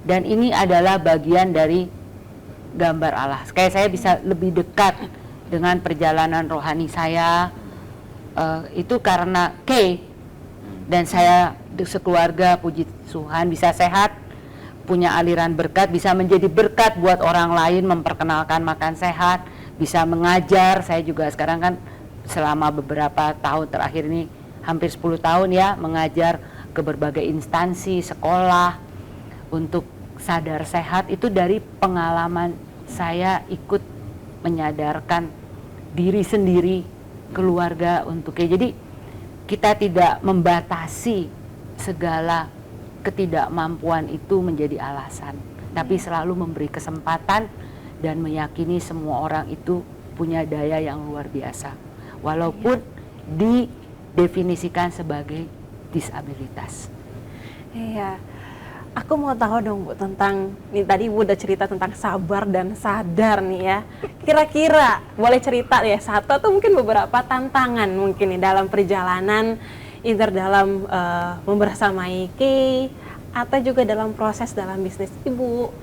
Dan ini adalah bagian dari gambar Allah. Kayak saya bisa lebih dekat dengan perjalanan rohani saya, itu karena Kay dan saya sekeluarga, puji Tuhan, bisa sehat, punya aliran berkat, bisa menjadi berkat buat orang lain, memperkenalkan makan sehat, bisa mengajar. Saya juga sekarang kan selama beberapa tahun terakhir ini, hampir 10 tahun ya, mengajar ke berbagai instansi, sekolah, untuk sadar sehat. Itu dari pengalaman saya ikut menyadarkan diri sendiri, keluarga untuk jadi kita tidak membatasi segala ketidakmampuan itu menjadi alasan, tapi selalu memberi kesempatan dan meyakini semua orang itu punya daya yang luar biasa, walaupun didefinisikan sebagai disabilitas. Iya, aku mau tahu dong Bu tentang, nih tadi Bu udah cerita tentang sabar dan sadar nih ya. Kira-kira boleh cerita ya satu atau mungkin beberapa tantangan mungkin nih dalam perjalanan, either dalam membersamai Kay atau juga dalam proses dalam bisnis Ibu.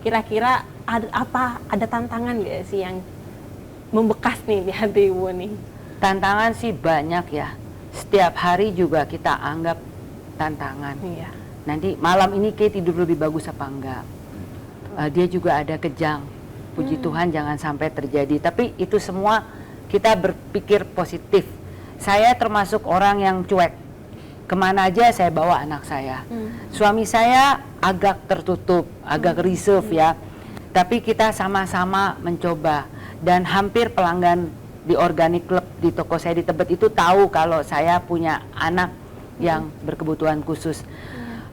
Kira-kira ada tantangan gak sih yang membekas nih di hati Ibu nih? Tantangan sih banyak ya. Setiap hari juga kita anggap tantangan. Iya. Nanti malam ini Kay tidur lebih bagus apa enggak? Dia juga ada kejang. Puji Tuhan jangan sampai terjadi. Tapi itu semua kita berpikir positif. Saya termasuk orang yang cuek. Kemana aja saya bawa anak saya. Suami saya agak tertutup, agak reserve ya. Tapi kita sama-sama mencoba. Dan hampir pelanggan di Organic Club di toko saya di Tebet itu tahu kalau saya punya anak yang berkebutuhan khusus.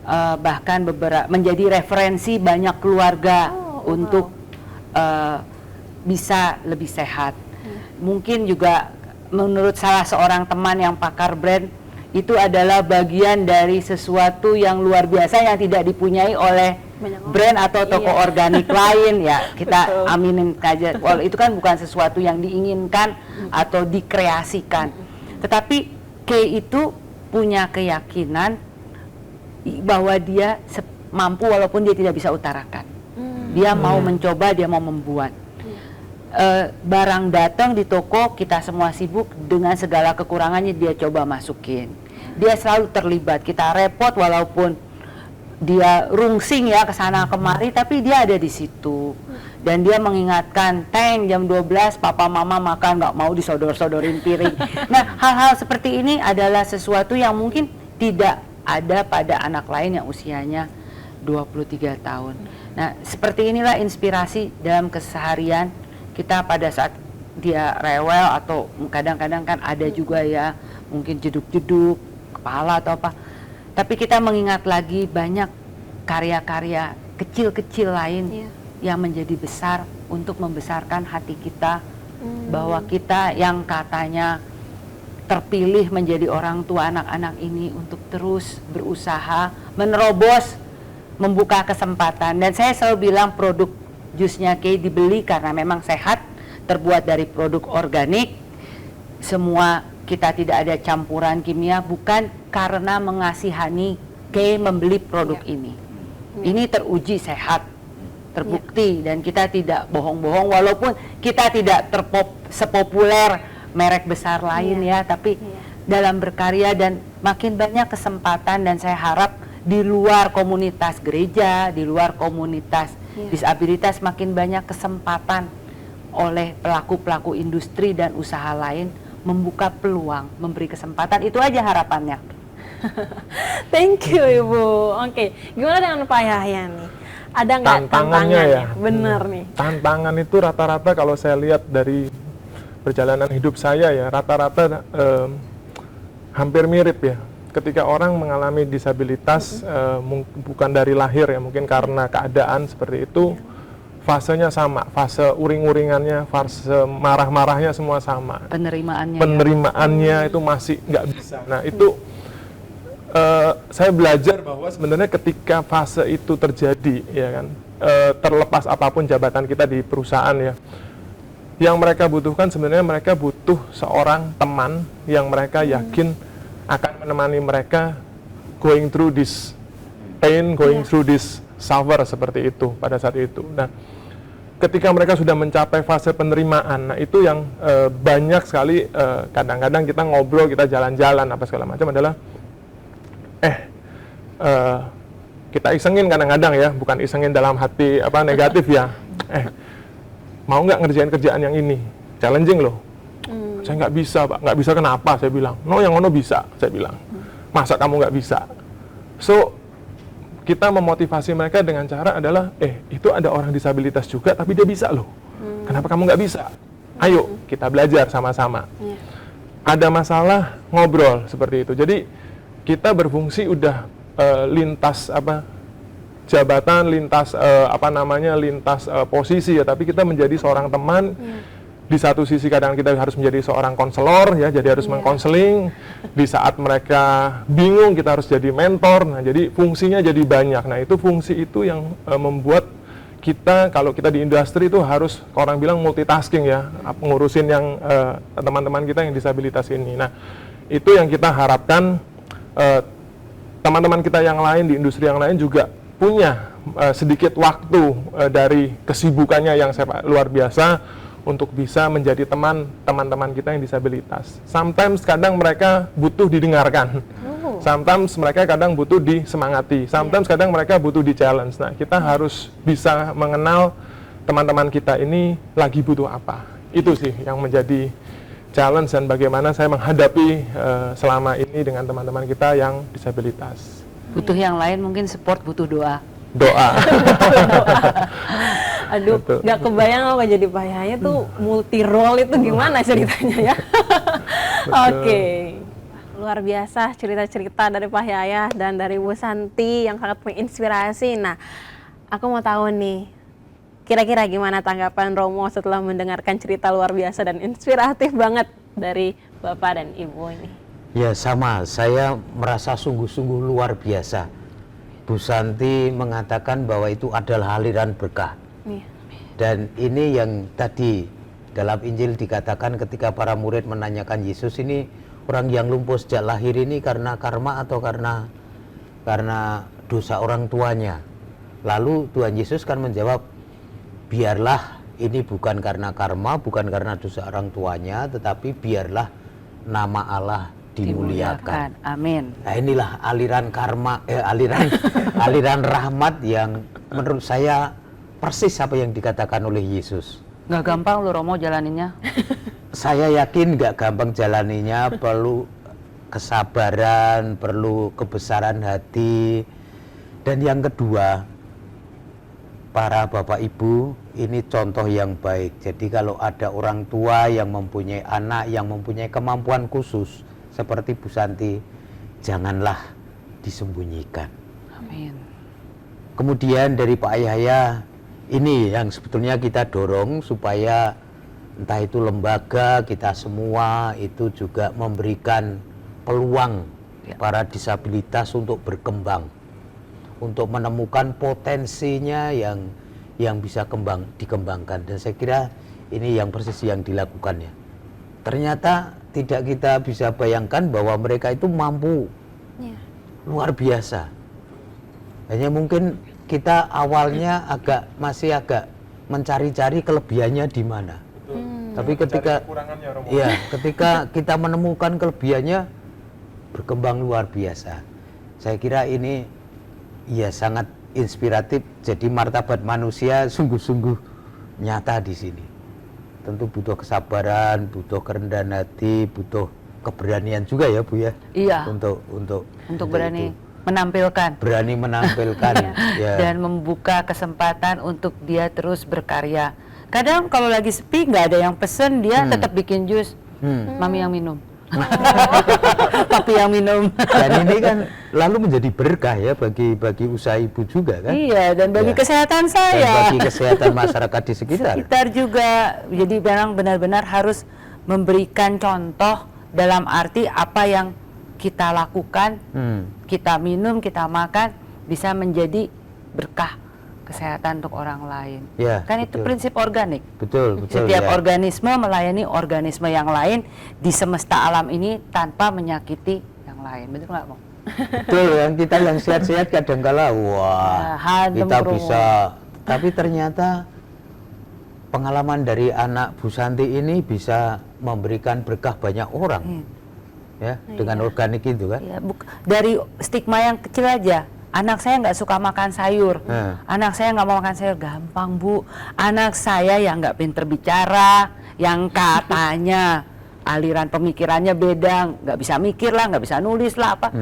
Bahkan menjadi referensi banyak keluarga untuk bisa lebih sehat. Mungkin juga menurut salah seorang teman yang pakar brand, itu adalah bagian dari sesuatu yang luar biasa yang tidak dipunyai oleh brand atau toko organik lain ya. Kita aminin saja. Well, itu kan bukan sesuatu yang diinginkan atau dikreasikan. Tetapi Kay itu punya keyakinan bahwa dia mampu walaupun dia tidak bisa utarakan. Dia mau mencoba, dia mau membuat. Barang datang di toko, kita semua sibuk dengan segala kekurangannya, dia coba masukin. Dia selalu terlibat, kita repot walaupun dia rungsing ya kesana kemari, tapi dia ada di situ. Dan dia mengingatkan, Teng jam 12 papa mama makan, nggak mau disodor-sodorin piring. Nah, hal-hal seperti ini adalah sesuatu yang mungkin tidak ada pada anak lain yang usianya 23 tahun. Nah, seperti inilah inspirasi dalam keseharian kita pada saat dia rewel atau kadang-kadang kan ada juga ya mungkin jeduk-jeduk kepala atau apa. Tapi kita mengingat lagi banyak karya-karya kecil-kecil lain yang menjadi besar untuk membesarkan hati kita bahwa kita yang katanya terpilih menjadi orang tua anak-anak ini untuk terus berusaha menerobos, membuka kesempatan. Dan saya selalu bilang produk jusnya Kay dibeli karena memang sehat, terbuat dari produk organik, semua kita tidak ada campuran kimia, bukan karena mengasihani Kay membeli produk ini. Ini teruji sehat, terbukti, dan kita tidak bohong-bohong, walaupun kita tidak sepopuler merek besar lain ya, tapi dalam berkarya dan makin banyak kesempatan, dan saya harap di luar komunitas gereja, di luar komunitas disabilitas makin banyak kesempatan oleh pelaku-pelaku industri dan usaha lain membuka peluang, memberi kesempatan. Itu aja harapannya. Thank you Ibu. Oke, gimana dengan Pak Yahya nih? Ada nggak Tantangannya ya? Bener nih. Tantangan itu rata-rata kalau saya lihat dari perjalanan hidup saya ya, rata-rata hampir mirip ya. Ketika orang mengalami disabilitas, bukan dari lahir ya, mungkin karena keadaan seperti itu, fasenya sama, fase uring-uringannya, fase marah-marahnya semua sama. Penerimaannya itu masih nggak bisa. Nah itu saya belajar bahwa sebenarnya ketika fase itu terjadi, ya kan, terlepas apapun jabatan kita di perusahaan ya, yang mereka butuhkan sebenarnya mereka butuh seorang teman yang mereka yakin akan menemani mereka going through this pain, going through this suffer, seperti itu pada saat itu. Nah, ketika mereka sudah mencapai fase penerimaan, nah itu yang banyak sekali kadang-kadang kita ngobrol, kita jalan-jalan apa segala macam adalah kita isengin kadang-kadang ya, bukan isengin dalam hati apa negatif ya. Mau nggak ngerjain kerjaan yang ini? Challenging loh. Saya nggak bisa, Pak. Nggak bisa kenapa? Saya bilang. No, yang ono bisa. Saya bilang. Masa kamu nggak bisa? So, kita memotivasi mereka dengan cara adalah, itu ada orang disabilitas juga, tapi dia bisa loh. Kenapa kamu nggak bisa? Ayo, kita belajar sama-sama. Ada masalah, ngobrol seperti itu. Jadi, kita berfungsi udah lintas apa jabatan, lintas lintas posisi ya, tapi kita menjadi seorang teman. Di satu sisi kadang kita harus menjadi seorang konselor ya, jadi harus mengkonseling. Di saat mereka bingung kita harus jadi mentor. Nah, jadi fungsinya jadi banyak. Nah, itu fungsi itu yang membuat kita, kalau kita di industri itu harus, orang bilang multitasking ya, ngurusin yang teman-teman kita yang disabilitas ini. Nah, itu yang kita harapkan teman-teman kita yang lain di industri yang lain juga punya sedikit waktu dari kesibukannya yang luar biasa untuk bisa menjadi teman-teman kita yang disabilitas. Sometimes kadang mereka butuh didengarkan, sometimes mereka kadang butuh disemangati, sometimes kadang mereka butuh di challenge. Nah, kita harus bisa mengenal teman-teman kita ini lagi butuh apa. Itu sih yang menjadi challenge dan bagaimana saya menghadapi selama ini dengan teman-teman kita yang disabilitas. Butuh yang lain mungkin support, butuh doa. Aduh, nggak kebayang apa jadi Pak Yahya tuh multi role itu gimana ceritanya ya. Oke. Luar biasa cerita-cerita dari Pak Yahya dan dari Bu Santi yang sangat menginspirasi. Nah, aku mau tahu nih, kira-kira gimana tanggapan Romo setelah mendengarkan cerita luar biasa dan inspiratif banget dari Bapak dan Ibu ini? Ya sama, saya merasa sungguh-sungguh luar biasa. Bu Santi mengatakan bahwa itu adalah aliran berkah. Dan ini yang tadi dalam Injil dikatakan ketika para murid menanyakan Yesus, ini orang yang lumpuh sejak lahir ini karena karma atau karena dosa orang tuanya. Lalu Tuhan Yesus kan menjawab, biarlah ini bukan karena karma, bukan karena dosa orang tuanya, tetapi biarlah nama Allah dimuliakan. Amin. Nah, inilah aliran karma, aliran rahmat yang menurut saya persis apa yang dikatakan oleh Yesus. Nggak gampang loh Romo jalaninnya. Saya yakin nggak gampang jalaninya, perlu kesabaran, perlu kebesaran hati. Dan yang kedua, para bapak ibu ini contoh yang baik. Jadi kalau ada orang tua yang mempunyai anak yang mempunyai kemampuan khusus seperti Bu Santi, janganlah disembunyikan. Amin. Kemudian dari Pak Yahya, ini yang sebetulnya kita dorong supaya entah itu lembaga, kita semua itu juga memberikan peluang para disabilitas untuk berkembang, untuk menemukan potensinya yang bisa dikembangkan. Dan saya kira ini yang persis yang dilakukannya. Ternyata tidak kita bisa bayangkan bahwa mereka itu mampu luar biasa. Hanya mungkin kita awalnya masih agak mencari-cari kelebihannya di mana. Tapi ketika kita menemukan kelebihannya, berkembang luar biasa. Saya kira ini ya sangat inspiratif. Jadi martabat manusia sungguh-sungguh nyata di sini. Tentu butuh kesabaran, butuh kerendahan hati, butuh keberanian juga ya Bu ya. Iya. Untuk berani itu. berani menampilkan ya. Dan membuka kesempatan untuk dia terus berkarya. Kadang kalau lagi sepi nggak ada yang pesen, dia tetap bikin jus. Mami yang minum. Papi yang minum. Dan ini kan lalu menjadi berkah ya bagi usaha ibu juga kan. Iya, dan bagi kesehatan saya. Dan bagi kesehatan masyarakat di sekitar. Juga. Jadi memang benar-benar harus memberikan contoh dalam arti apa yang kita lakukan, kita minum, kita makan bisa menjadi berkah kesehatan untuk orang lain. Ya, kan betul. Itu prinsip organik. Betul. Setiap organisme melayani organisme yang lain di semesta alam ini tanpa menyakiti yang lain. Betul nggak, Bang? Betul, yang sehat-sehat kadang-kala kita bisa, tapi ternyata pengalaman dari anak Bu Santi ini bisa memberikan berkah banyak orang. Dengan organik itu kan. Ya, dari stigma yang kecil aja. Anak saya nggak suka makan sayur, anak saya nggak mau makan sayur, gampang Bu. Anak saya yang nggak pinter bicara, yang katanya aliran pemikirannya beda, nggak bisa mikir lah, nggak bisa nulis lah apa,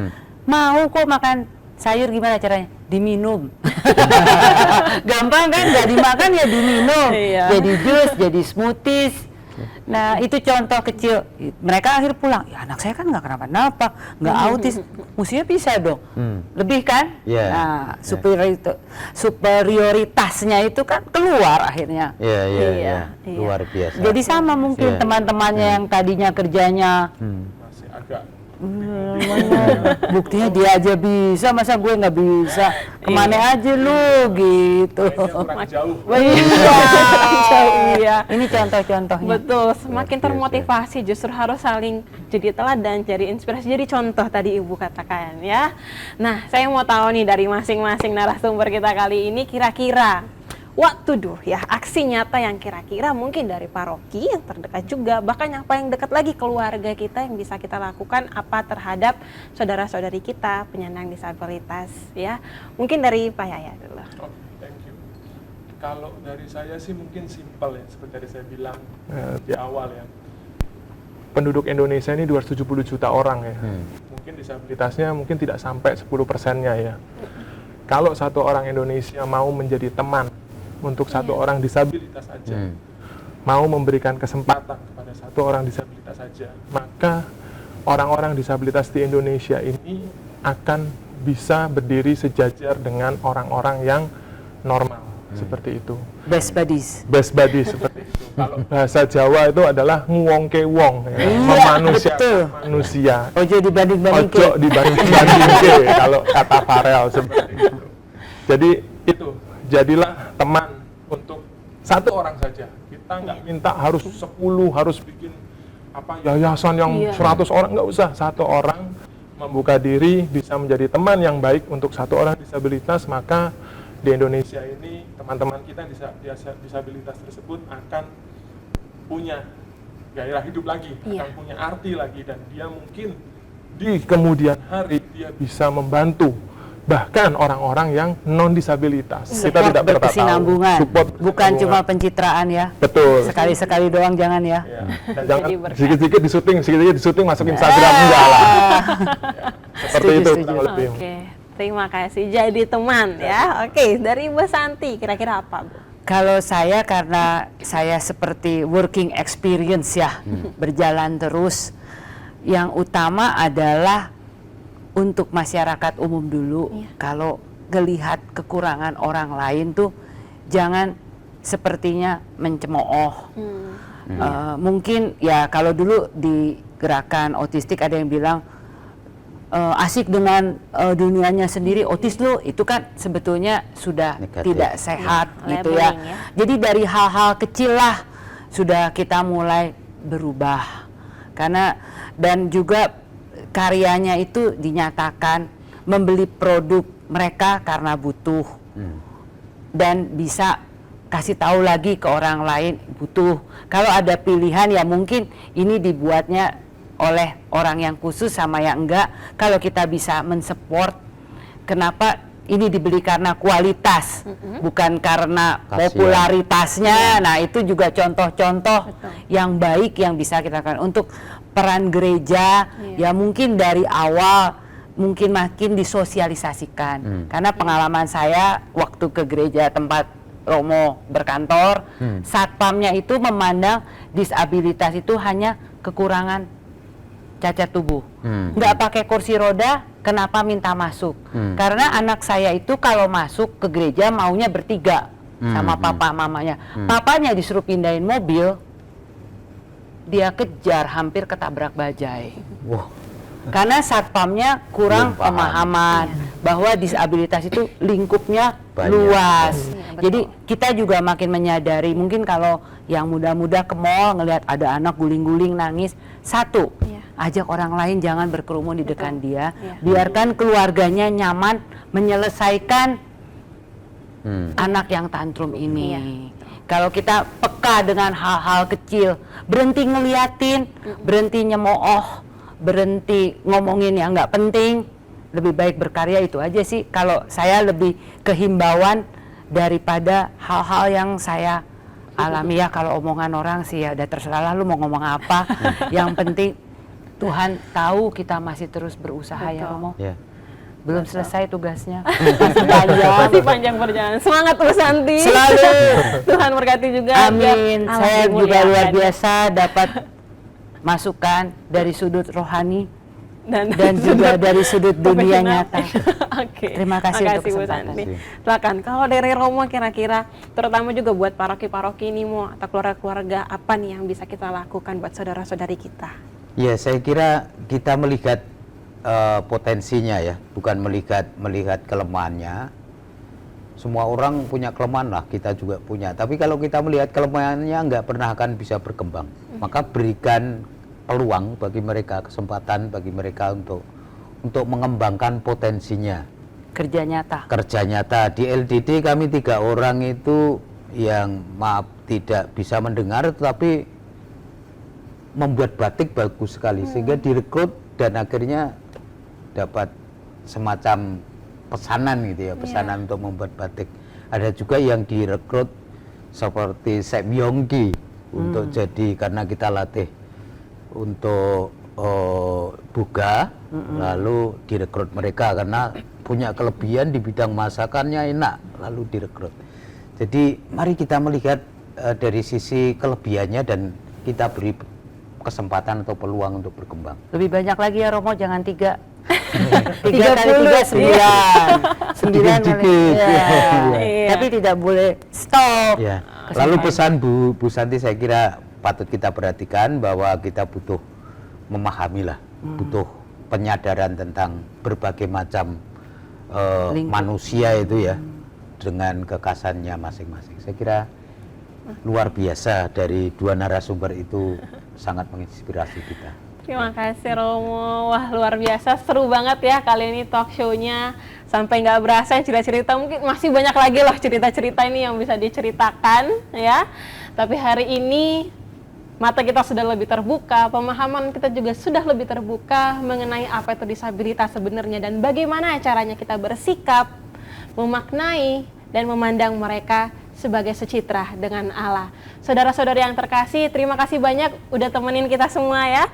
mau kok makan sayur. Gimana caranya? Diminum. Gampang kan? Nggak dimakan ya diminum, jadi jus, jadi smoothies. Nah itu contoh kecil. Mereka akhir pulang, ya anak saya kan nggak kenapa-napa, nggak autis, mestinya bisa dong. Lebih kan? Nah superioritasnya itu kan keluar akhirnya. Luar biasa. Jadi sama mungkin teman-temannya yang tadinya kerjanya masih agak buktinya dia aja bisa, masa gue nggak bisa, kemana aja lu gitu. jauh. Iya. Ini contoh-contohnya. Betul, semakin termotivasi justru harus saling jadi teladan, jadi inspirasi, jadi contoh tadi Ibu katakan ya. Nah, saya mau tahu nih dari masing-masing narasumber kita kali ini, kira-kira what to do ya, aksi nyata yang kira-kira mungkin dari paroki yang terdekat juga, bahkan yang paling dekat lagi keluarga kita yang bisa kita lakukan apa terhadap saudara-saudari kita penyandang disabilitas ya. Mungkin dari Pak Yaya dulu. Thank you. Kalau dari saya sih mungkin simpel ya, seperti tadi saya bilang di awal ya. Penduduk Indonesia ini 270 juta orang ya. Mungkin disabilitasnya mungkin tidak sampai 10%-nya ya. Kalau satu orang Indonesia mau menjadi teman untuk satu orang disabilitas saja, mau memberikan kesempatan kepada satu orang disabilitas saja, maka orang-orang disabilitas di Indonesia ini akan bisa berdiri sejajar dengan orang-orang yang normal, seperti itu. Best buddies Seperti itu. Kalau bahasa Jawa itu adalah nguwongke wong, ya, memanusiakan manusia. Ojo dibanding-bandingke. Ojo dibanding-bandingke kalau kata Farel seperti itu. Jadi itu, jadilah teman untuk satu orang saja. Kita nggak minta harus 10, harus bikin apa yayasan yang 100 orang, nggak usah. Satu orang membuka diri bisa menjadi teman yang baik untuk satu orang disabilitas, maka di Indonesia ini teman-teman kita disabilitas tersebut akan punya gairah hidup lagi, akan punya arti lagi, dan dia mungkin di kemudian hari dia bisa membantu bahkan orang-orang yang non disabilitas. Kita tidak pernah tahu. Support bukan cuma pencitraan ya. Betul. Sekali-sekali doang jangan ya. Dan jangan sedikit-sedikit di syuting masuk Instagram, enggak lah. Seperti itu kurang lebih. Oke, terima kasih. Jadi teman ya. Oke, dari Ibu Santi kira-kira apa, Bu? Kalau saya, karena saya seperti working experience ya, berjalan terus. Yang utama adalah untuk masyarakat umum dulu, kalau ngelihat kekurangan orang lain tuh jangan sepertinya mencemooh, Mungkin ya kalau dulu di gerakan autistik ada yang bilang asik dengan dunianya sendiri, otis lu itu kan sebetulnya sudah Negatif. tidak sehat gitu labeling ya. ya. Jadi dari hal-hal kecil lah sudah kita mulai berubah. Karena dan juga karyanya itu dinyatakan membeli produk mereka karena butuh. Dan bisa kasih tahu lagi ke orang lain butuh. Kalau ada pilihan ya mungkin ini dibuatnya oleh orang yang khusus sama yang enggak. Kalau kita bisa mensupport, kenapa ini dibeli karena kualitas, bukan karena Kasian. popularitasnya. Nah itu juga contoh-contoh yang baik yang bisa kita lakukan. Untuk peran gereja, ya mungkin dari awal mungkin makin disosialisasikan. Karena pengalaman saya waktu ke gereja tempat Romo berkantor, satpamnya itu memandang disabilitas itu hanya kekurangan cacat tubuh. Nggak pakai kursi roda, kenapa minta masuk? Karena anak saya itu kalau masuk ke gereja maunya bertiga sama papa mamanya. Papanya disuruh pindahin mobil, dia kejar hampir ketabrak bajai. Wah, Karena satpamnya kurang Belum paham. pemahaman bahwa disabilitas itu lingkupnya Banyak. luas. Betul. Jadi kita juga makin menyadari, mungkin kalau yang muda-muda ke mall ngelihat ada anak guling-guling nangis, satu, Iya. ajak orang lain jangan berkerumun di dekat dia, Iya. biarkan keluarganya nyaman menyelesaikan anak yang tantrum ini. Iya. Kalau kita peka dengan hal-hal kecil, berhenti ngeliatin, berhenti nyemooh, berhenti ngomongin yang nggak penting, lebih baik berkarya. Itu aja sih kalau saya lebih kehimbauan daripada hal-hal yang saya alami. Ya kalau omongan orang sih ya udah terserah lah lu mau ngomong apa. Yang penting Tuhan tahu kita masih terus berusaha. Ya Betul. Romo, ya. belum selesai tugasnya, masih panjang. Masih panjang perjalanan. Semangat terus Santi. Selalu. Tuhan berkati juga. Amin. biar Allah Saya juga dimuliakan. luar biasa dapat masukan dari sudut rohani dan juga dari sudut dunia profesional. nyata. Oke. Terima kasih untuk Bu kesempatan. Santi. Silakan. Kalau dari Romo kira-kira, terutama juga buat paroki-paroki ini Mo, atau keluarga-keluarga, apa nih yang bisa kita lakukan buat saudara-saudari kita? Ya, saya kira kita melihat potensinya ya, bukan melihat kelemahannya. Semua orang punya kelemahan lah, kita juga punya. Tapi kalau kita melihat kelemahannya, nggak pernah akan bisa berkembang. Maka berikan peluang bagi mereka, kesempatan bagi mereka untuk mengembangkan potensinya. Kerja nyata. Kerja nyata. Di LDD kami 3 orang itu yang maaf tidak bisa mendengar, tetapi membuat batik bagus sekali, sehingga direkrut dan akhirnya dapat semacam pesanan gitu ya, pesanan untuk membuat batik. Ada juga yang direkrut seperti Sep Yongki untuk jadi, karena kita latih untuk buga, lalu direkrut mereka karena punya kelebihan di bidang masakannya enak, lalu direkrut. Jadi mari kita melihat dari sisi kelebihannya dan kita beri kesempatan atau peluang untuk berkembang. Lebih banyak lagi ya Romo, jangan 3. 3 kali 3 9. 9 Dikit-dikit. Iya. Tapi tidak boleh stop. Ya. Kesempatan. Lalu pesan Bu Santi saya kira patut kita perhatikan bahwa kita butuh memahami lah, butuh penyadaran tentang berbagai macam Lingkup. manusia itu ya, dengan kekasannya masing-masing. Saya kira luar biasa dari 2 narasumber itu, sangat menginspirasi kita. Terima kasih Romo. Wah, luar biasa, seru banget ya kali ini talk show-nya. Sampai nggak berasa cerita-cerita, mungkin masih banyak lagi loh cerita-cerita ini yang bisa diceritakan ya. Tapi hari ini mata kita sudah lebih terbuka, pemahaman kita juga sudah lebih terbuka mengenai apa itu disabilitas sebenarnya dan bagaimana caranya kita bersikap, memaknai dan memandang mereka sebagai secitra dengan Allah. Saudara-saudari yang terkasih, terima kasih banyak udah temenin kita semua ya.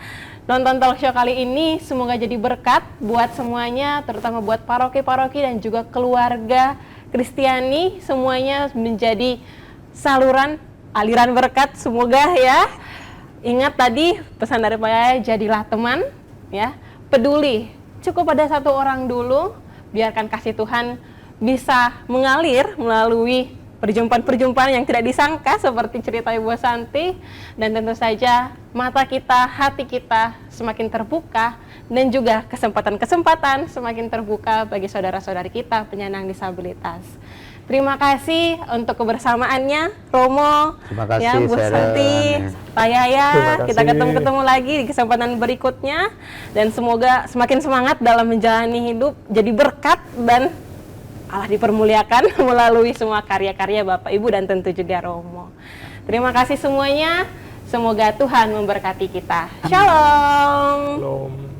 Nonton talk show kali ini semoga jadi berkat buat semuanya, terutama buat paroki-paroki dan juga keluarga Kristiani, semuanya menjadi saluran aliran berkat semoga ya. Ingat tadi pesan dari Pak Yaya, jadilah teman ya, peduli. Cukup ada 1 orang dulu, biarkan kasih Tuhan bisa mengalir melalui perjumpaan-perjumpaan yang tidak disangka seperti cerita Ibu Santi, dan tentu saja mata kita, hati kita semakin terbuka, dan juga kesempatan-kesempatan semakin terbuka bagi saudara-saudari kita penyandang disabilitas. Terima kasih untuk kebersamaannya, Romo, Terima kasih, ya, Bu Sharon. Santi, Pak Yaya. Terima Kita kasih. ketemu lagi di kesempatan berikutnya, dan semoga semakin semangat dalam menjalani hidup, jadi berkat dan Allah dipermuliakan melalui semua karya-karya Bapak Ibu dan tentu juga Romo. Terima kasih semuanya. Semoga Tuhan memberkati kita. Shalom. Belum.